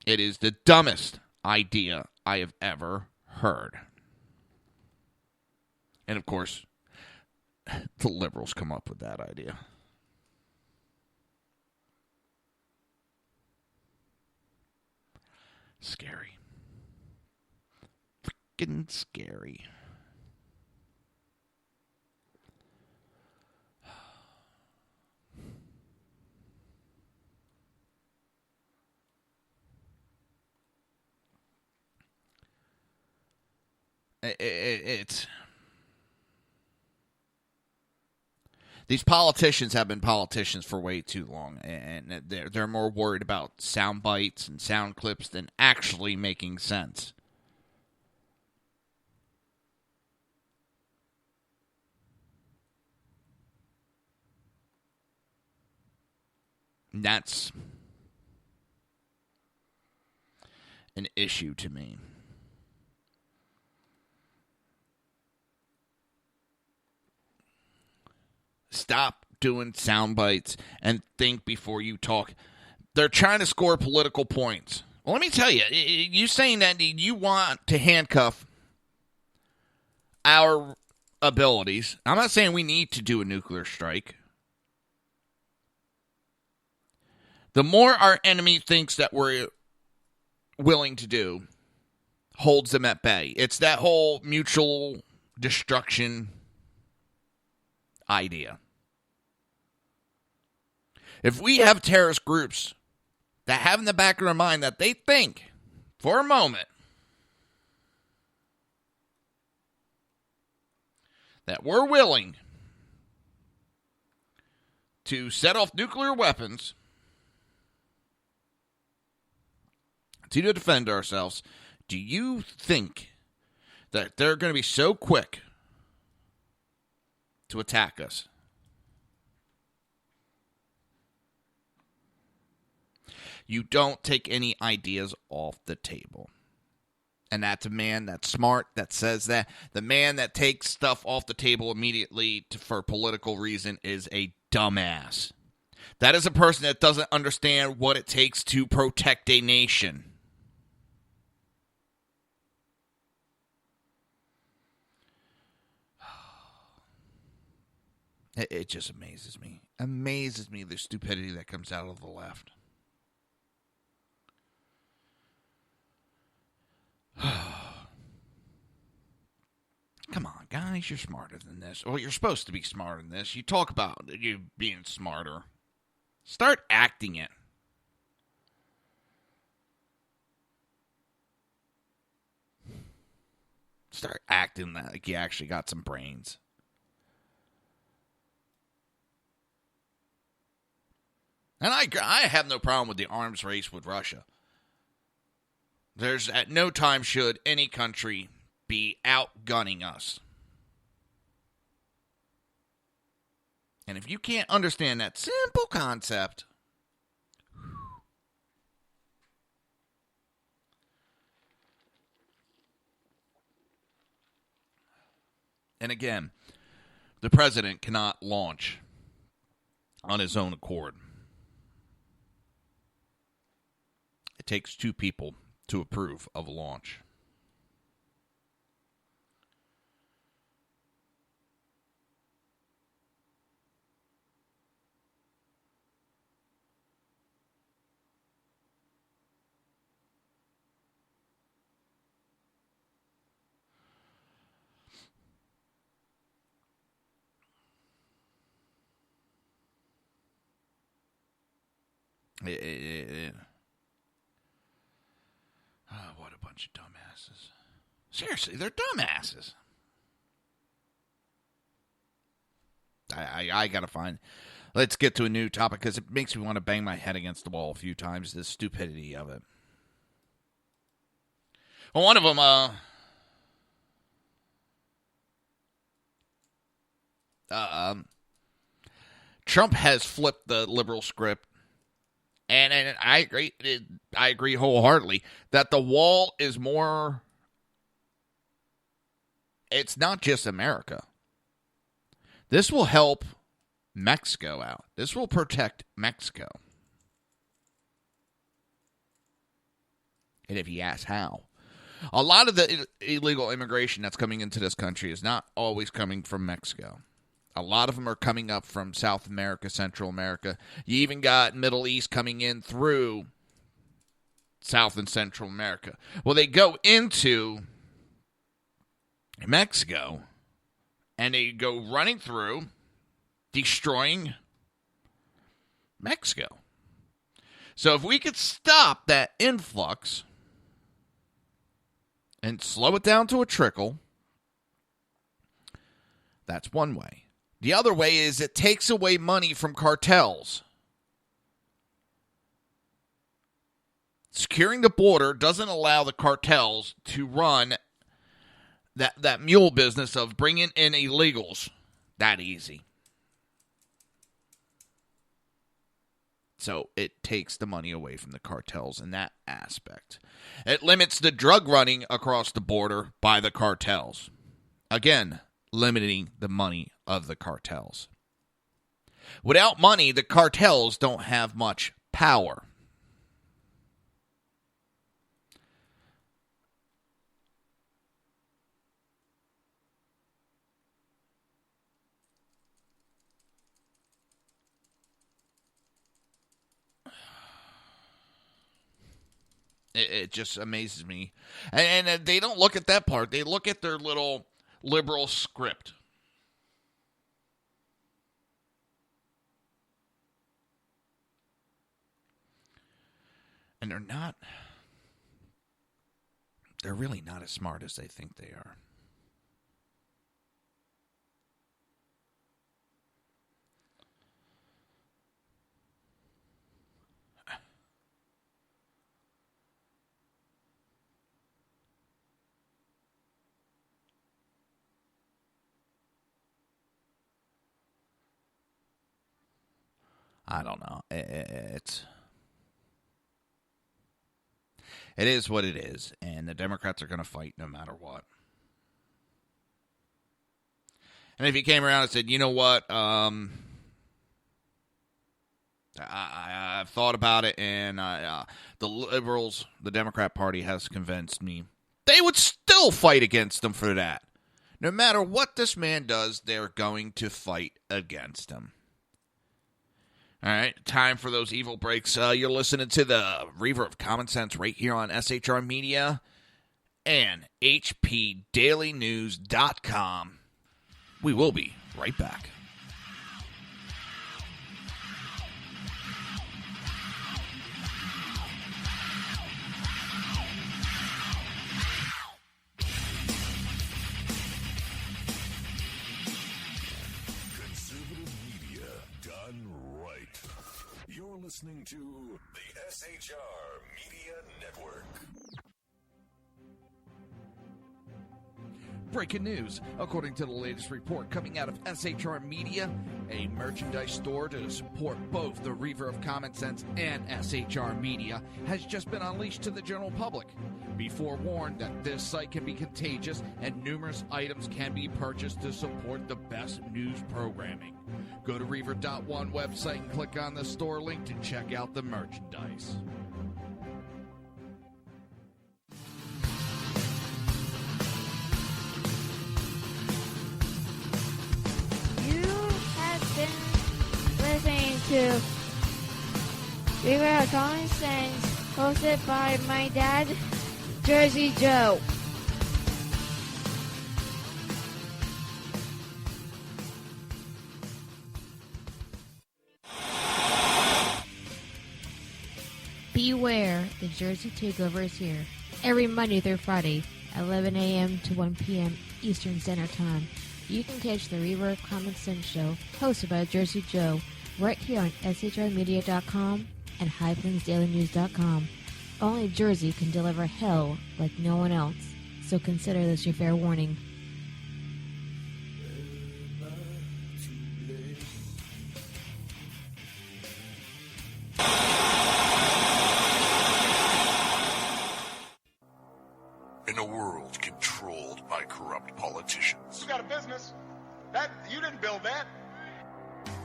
It is the dumbest idea I have ever heard. And of course, the liberals come up with that idea. Scary. Freaking scary. It's these politicians have been politicians for way too long, and they're more worried about sound bites and sound clips than actually making sense. And that's an issue to me. Stop doing sound bites and think before you talk. They're trying to score political points. Well, let me tell you, you saying that you want to handcuff our abilities. I'm not saying we need to do a nuclear strike. The more our enemy thinks that we're willing to do, holds them at bay. It's that whole mutual destruction idea. If we have terrorist groups that have in the back of their mind that they think for a moment that we're willing to set off nuclear weapons to defend ourselves, do you think that they're going to be so quick to attack us? You don't take any ideas off the table. And that's a man that's smart, that says that. The man that takes stuff off the table immediately for political reason is a dumbass. That is a person that doesn't understand what it takes to protect a nation. It just amazes me. Amazes me the stupidity that comes out of the left. Come on, guys, you're smarter than this. Well, you're supposed to be smarter than this. You talk about you being smarter. Start acting it. Start acting like you actually got some brains. And I have no problem with the arms race with Russia. There's at no time should any country be outgunning us. And if you can't understand that simple concept, and again, the president cannot launch on his own accord. It takes two people to approve of a launch. What a bunch of dumbasses. Seriously, they're dumbasses. I gotta find... Let's get to a new topic, because it makes me want to bang my head against the wall a few times, the stupidity of it. Well, one of them, Trump has flipped the liberal script. And I agree wholeheartedly that the wall is more, it's not just America. This will help Mexico out. This will protect Mexico. And if you ask how, a lot of the illegal immigration that's coming into this country is not always coming from Mexico. A lot of them are coming up from South America, Central America. You even got Middle East coming in through South and Central America. Well, they go into Mexico, and they go running through, destroying Mexico. So if we could stop that influx and slow it down to a trickle, that's one way. The other way is it takes away money from cartels. Securing the border doesn't allow the cartels to run that mule business of bringing in illegals that easy. So it takes the money away from the cartels in that aspect. It limits the drug running across the border by the cartels. Again, limiting the money of the cartels. Without money, the cartels don't have much power. It just amazes me. And they don't look at that part. They look at their little liberal script. And they're really not as smart as they think they are. I don't know. It is what it is, and the Democrats are going to fight no matter what. And if you came around and said, you know what, I've thought about it, and the liberals, the Democrat Party has convinced me, they would still fight against them for that. No matter what this man does, they're going to fight against him. All right, time for those evil breaks. You're listening to the Reaver of Common Sense right here on SHR Media and HPDailyNews.com. We will be right back. listening to the SHR Media Network. Breaking news. According to the latest report coming out of SHR Media, a merchandise store to support both the Reaver of Common Sense and SHR Media has just been unleashed to the general public. Be forewarned that this site can be contagious and numerous items can be purchased to support the best news programming. Go to Reaver.one website and click on the store link to check out the merchandise. Listening to Reaver of Common Sense, hosted by my dad, Jersey Joe. Beware, the Jersey Takeover is here. Every Monday through Friday, 11 a.m. to 1 p.m. Eastern Standard Time. You can catch the Reaver of Common Sense show, hosted by Jersey Joe, right here on shrmedia.com and highplains.dailynews.com. Only Jersey can deliver hell like no one else, so consider this your fair warning. In a world controlled by corrupt politicians, You got a business. That you didn't build that.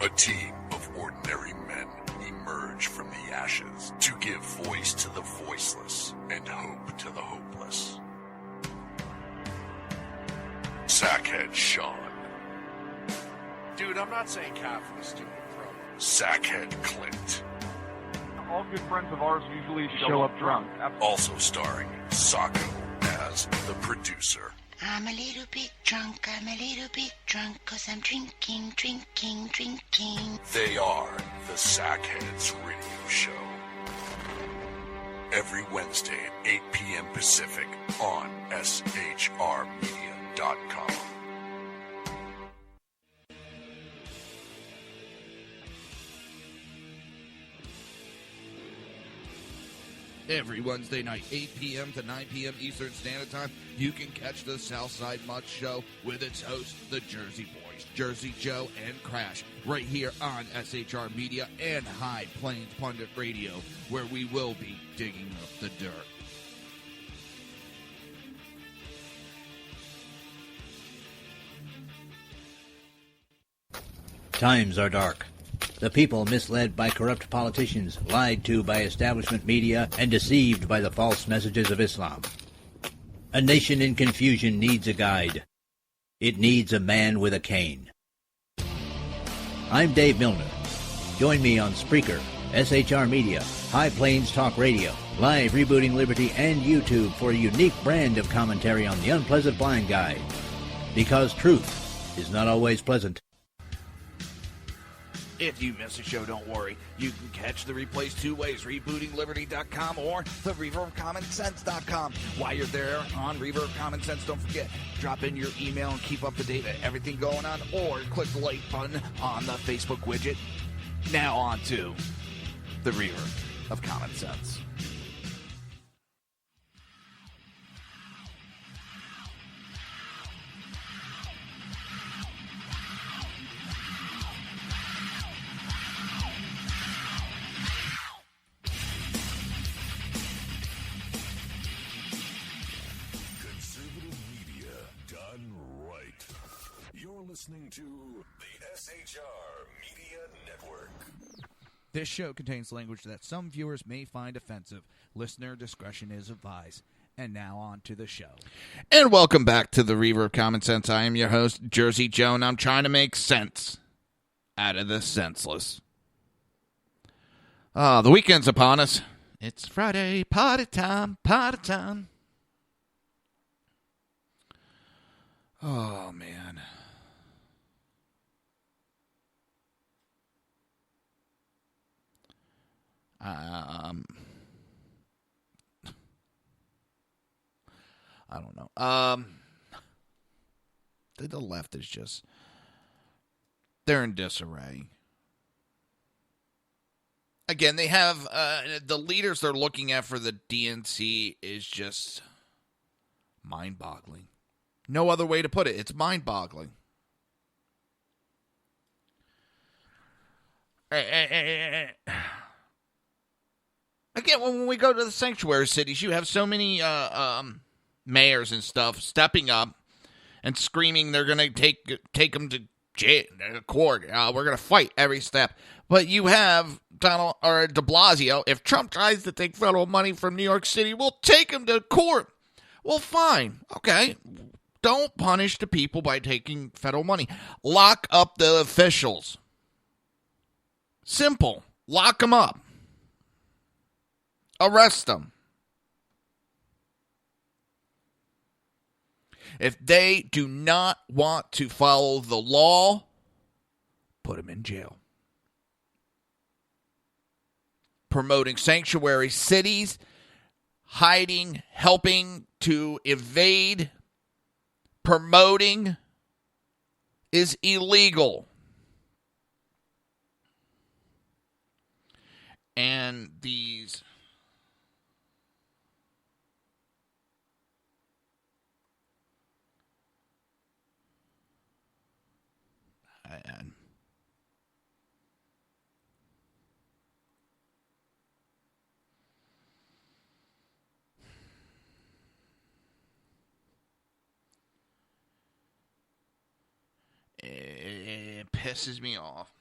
a team of ordinary men emerge from the ashes to give voice to the voiceless and hope to the hopeless. Sackhead Sean, Dude, I'm not saying cop for the stupid pro. Sackhead Clint, All good friends of ours usually show up drunk. also starring Sacco as the producer. I'm a little bit drunk, I'm a little bit drunk, 'cause I'm drinking, drinking, drinking. They are the Sackheads Radio Show. Every Wednesday at 8 p.m. Pacific on shrmedia.com. Every Wednesday night, 8 p.m. to 9 p.m. Eastern Standard Time, you can catch the Southside Mutt Show with its hosts, the Jersey Boys, Jersey Joe and Crash, right here on SHR Media and High Plains Pundit Radio, where we will be digging up the dirt. Times are dark. The people misled by corrupt politicians, lied to by establishment media, and deceived by the false messages of Islam. A nation in confusion needs a guide. It needs a man with a cane. I'm Dave Milner. Join me on Spreaker, SHR Media, High Plains Talk Radio, Live Rebooting Liberty, and YouTube for a unique brand of commentary on the unpleasant blind guide. Because truth is not always pleasant. If you miss a show, don't worry. You can catch the replays two ways, rebootingliberty.com or the reaverofcommonsense.com. While you're there on Reaver of Common Sense, don't forget, drop in your email and keep up to date with everything going on, or click the like button on the Facebook widget. Now on to the Reaver of Common Sense. Listening to the SHR Media Network. This show contains language that some viewers may find offensive. Listener discretion is advised. And now on to the show. And welcome back to the Reaver of Common Sense. I am your host, Jersey Joe, and I'm trying to make sense out of the senseless. The weekend's upon us. It's Friday, party time, party time. Oh, man. I don't know. The left is just, they're in disarray. Again, they have the leaders they're looking at for the DNC is just mind-boggling. No other way to put it. It's mind-boggling. Again, when we go to the sanctuary cities, you have so many mayors and stuff stepping up and screaming they're going to take them to jail, court. We're going to fight every step. But you have Donald or de Blasio. If Trump tries to take federal money from New York City, we'll take him to court. Well, fine. Okay. Don't punish the people by taking federal money. Lock up the officials. Simple. Lock them up. Arrest them. If they do not want to follow the law, put them in jail. Promoting sanctuary cities, hiding, helping to evade, promoting is illegal. And these it pisses me off.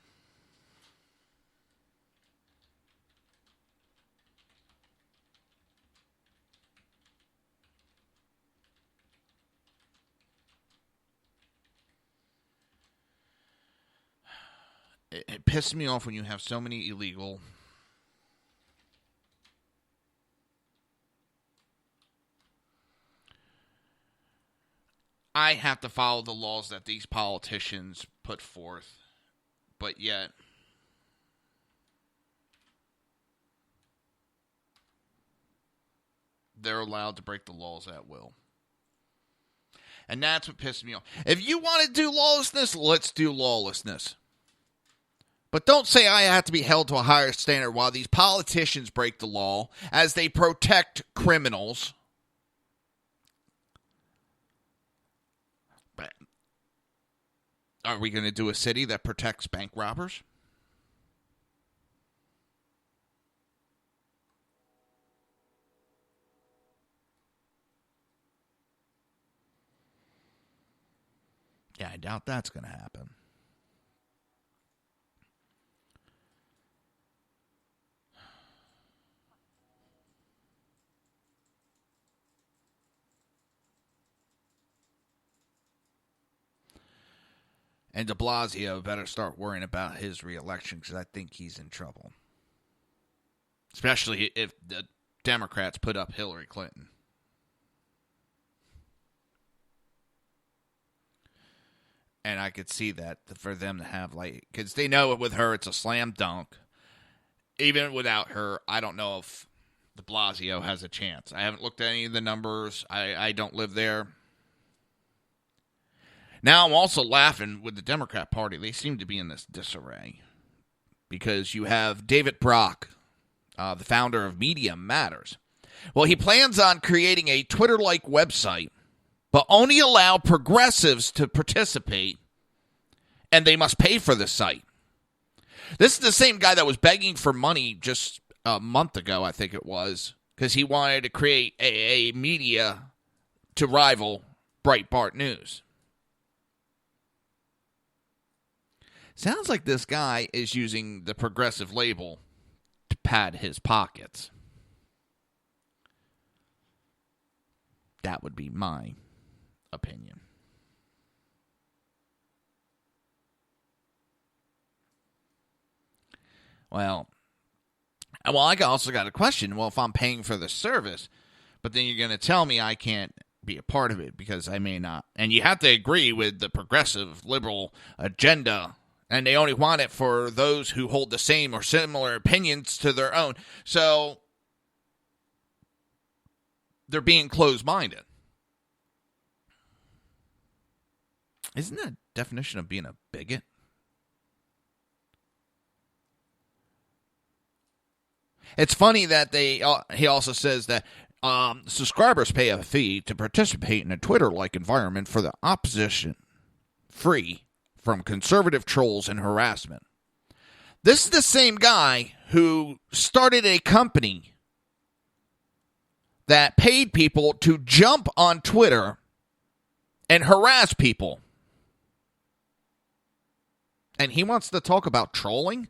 It pisses me off when you have so many illegal I have to follow the laws that these politicians put forth, but yet they're allowed to break the laws at will. And that's what pisses me off. If you want to do lawlessness, let's do lawlessness. But don't say I have to be held to a higher standard while these politicians break the law as they protect criminals. But are we going to do a city that protects bank robbers? Yeah, I doubt that's going to happen. And de Blasio better start worrying about his reelection because I think he's in trouble. Especially if the Democrats put up Hillary Clinton. And I could see that for them to have, like, because they know with her it's a slam dunk. Even without her, I don't know if de Blasio has a chance. I haven't looked at any of the numbers. I don't live there. Now I'm also laughing with the Democrat Party. They seem to be in this disarray. Because you have David Brock, the founder of Media Matters. Well, he plans on creating a Twitter-like website, but only allow progressives to participate, and they must pay for the site. This is the same guy that was begging for money just a month ago, I think it was, because he wanted to create a media to rival Breitbart News. Sounds like this guy is using the progressive label to pad his pockets. That would be my opinion. Well, I also got a question. Well, if I'm paying for the service, but then you're going to tell me I can't be a part of it because I may not. And you have to agree with the progressive liberal agenda. And they only want it for those who hold the same or similar opinions to their own. So they're being closed-minded. Isn't that a definition of being a bigot? It's funny that he also says that subscribers pay a fee to participate in a Twitter-like environment for the opposition, free from conservative trolls and harassment. This is the same guy who started a company that paid people to jump on Twitter and harass people. And he wants to talk about trolling?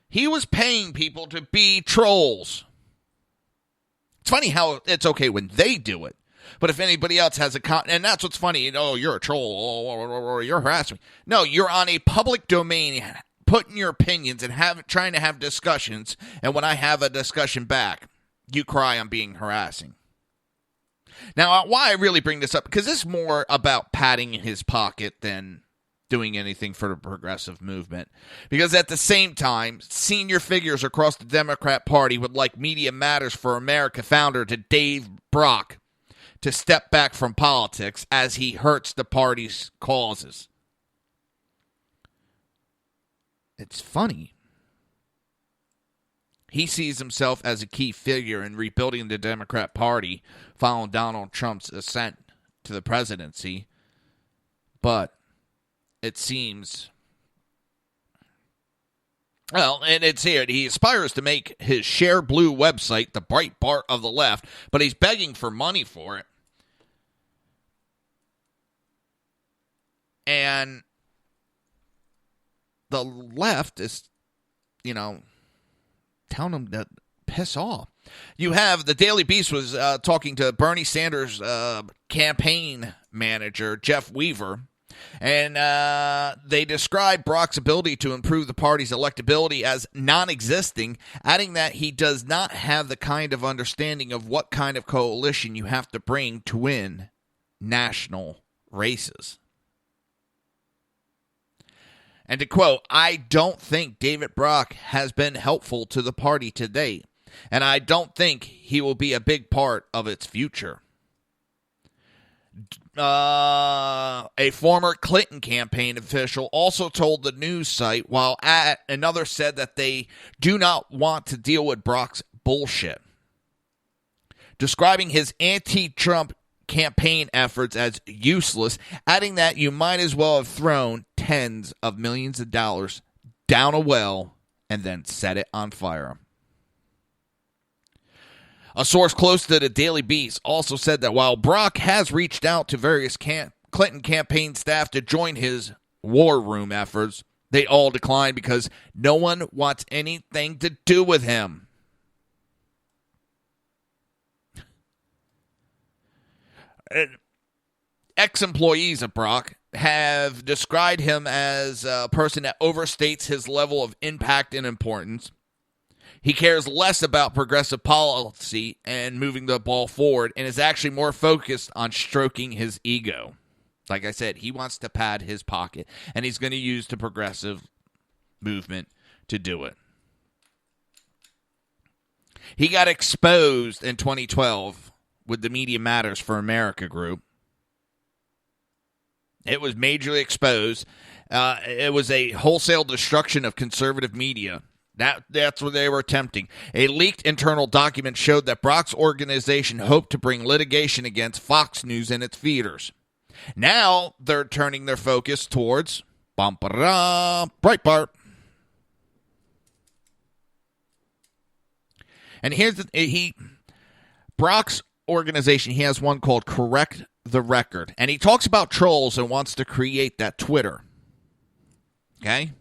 He was paying people to be trolls. It's funny how it's okay when they do it. But if anybody else has and that's what's funny, you're a troll, or you're harassing me. No, you're on a public domain putting your opinions and trying to have discussions, and when I have a discussion back, you cry I'm being harassing. Now, why I really bring this up, because this is more about padding in his pocket than doing anything for the progressive movement. Because at the same time, senior figures across the Democrat Party would like Media Matters for America founder to Dave Brock to step back from politics as he hurts the party's causes. It's funny. He sees himself as a key figure in rebuilding the Democrat Party following Donald Trump's ascent to the presidency. But it seems, well, and it's here. He aspires to make his Share Blue website the Breitbart of the left, but he's begging for money for it. And the left is, telling him to piss off. You have the Daily Beast was talking to Bernie Sanders' campaign manager, Jeff Weaver, and they describe Brock's ability to improve the party's electability as non-existing, adding that he does not have the kind of understanding of what kind of coalition you have to bring to win national races. And to quote, I don't think David Brock has been helpful to the party today, and I don't think he will be a big part of its future. A former Clinton campaign official also told the news site, while another said that they do not want to deal with Brock's bullshit, describing his anti-Trump campaign efforts as useless, adding that you might as well have thrown tens of millions of dollars down a well and then set it on fire. A source close to the Daily Beast also said that while Brock has reached out to various Clinton campaign staff to join his war room efforts, they all declined because no one wants anything to do with him. Ex-employees of Brock have described him as a person that overstates his level of impact and importance. He cares less about progressive policy and moving the ball forward and is actually more focused on stroking his ego. Like I said, he wants to pad his pocket, and he's going to use the progressive movement to do it. He got exposed in 2012 with the Media Matters for America group. It was majorly exposed. It was a wholesale destruction of conservative media. That's what they were attempting. A leaked internal document showed that Brock's organization hoped to bring litigation against Fox News and its feeders. Now they're turning their focus towards Breitbart. And here's Brock's organization, he has one called Correct the Record. And he talks about trolls and wants to create that Twitter. Okay?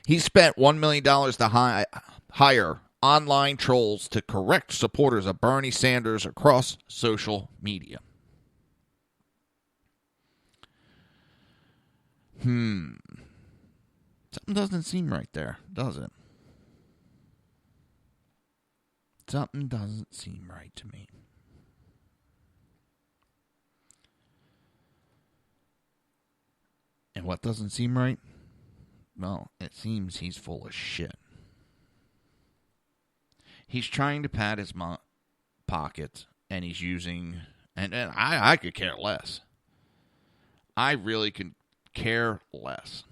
He spent $1 million to hire online trolls to correct supporters of Bernie Sanders across social media. Something doesn't seem right there, does it? Something doesn't seem right to me. And what doesn't seem right? Well, it seems he's full of shit. He's trying to pad his pockets, and he's using... And I could care less. I really could care less.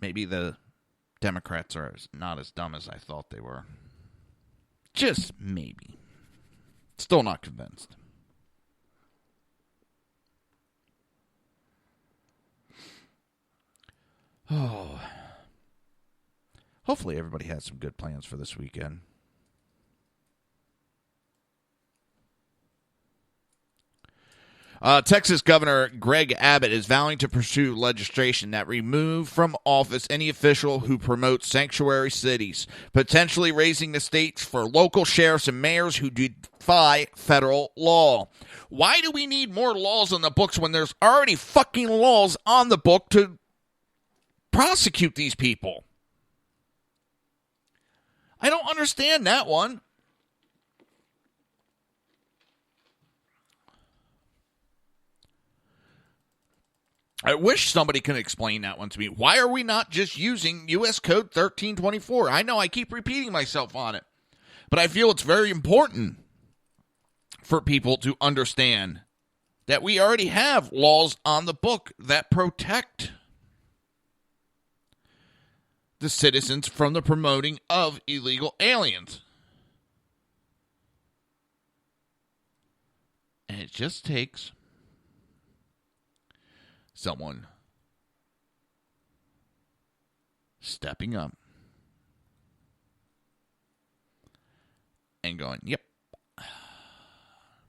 maybe the Democrats are not as dumb as I thought they were. Just maybe. Still not convinced. Oh. Hopefully everybody has some good plans for this weekend. Texas Governor Greg Abbott is vowing to pursue legislation that remove from office any official who promotes sanctuary cities, potentially raising the stakes for local sheriffs and mayors who defy federal law. Why do we need more laws on the books when there's already fucking laws on the book to prosecute these people? I don't understand that one. I wish somebody could explain that one to me. Why are we not just using U.S. Code 1324? I know I keep repeating myself on it, but I feel it's very important for people to understand that we already have laws on the book that protect the citizens from the promoting of illegal aliens. And it just takes someone stepping up and going, yep,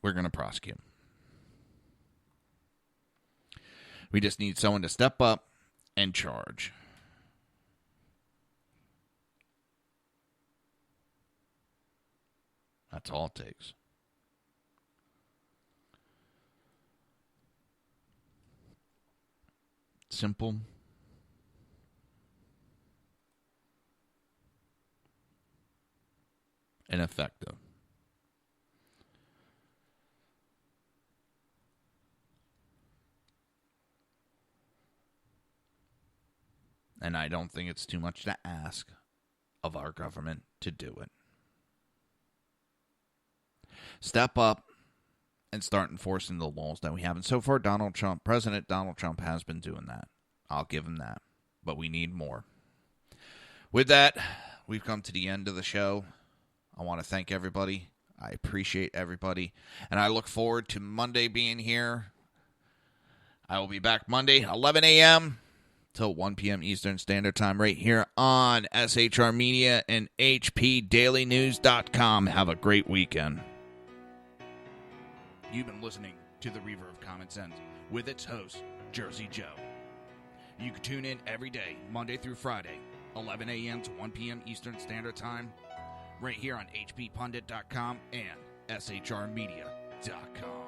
we're going to prosecute. We just need someone to step up and charge. That's all it takes. Simple. And effective. And I don't think it's too much to ask of our government to do it. Step up and start enforcing the laws that we have. And so far, President Donald Trump has been doing that. I'll give him that. But we need more. With that, we've come to the end of the show. I want to thank everybody. I appreciate everybody. And I look forward to Monday being here. I will be back Monday, 11 a.m. till 1 p.m. Eastern Standard Time right here on SHR Media and HPDailyNews.com. Have a great weekend. You've been listening to the Reaver of Common Sense with its host, Jersey Joe. You can tune in every day, Monday through Friday, 11 a.m. to 1 p.m. Eastern Standard Time, right here on HPPundit.com and SHRmedia.com.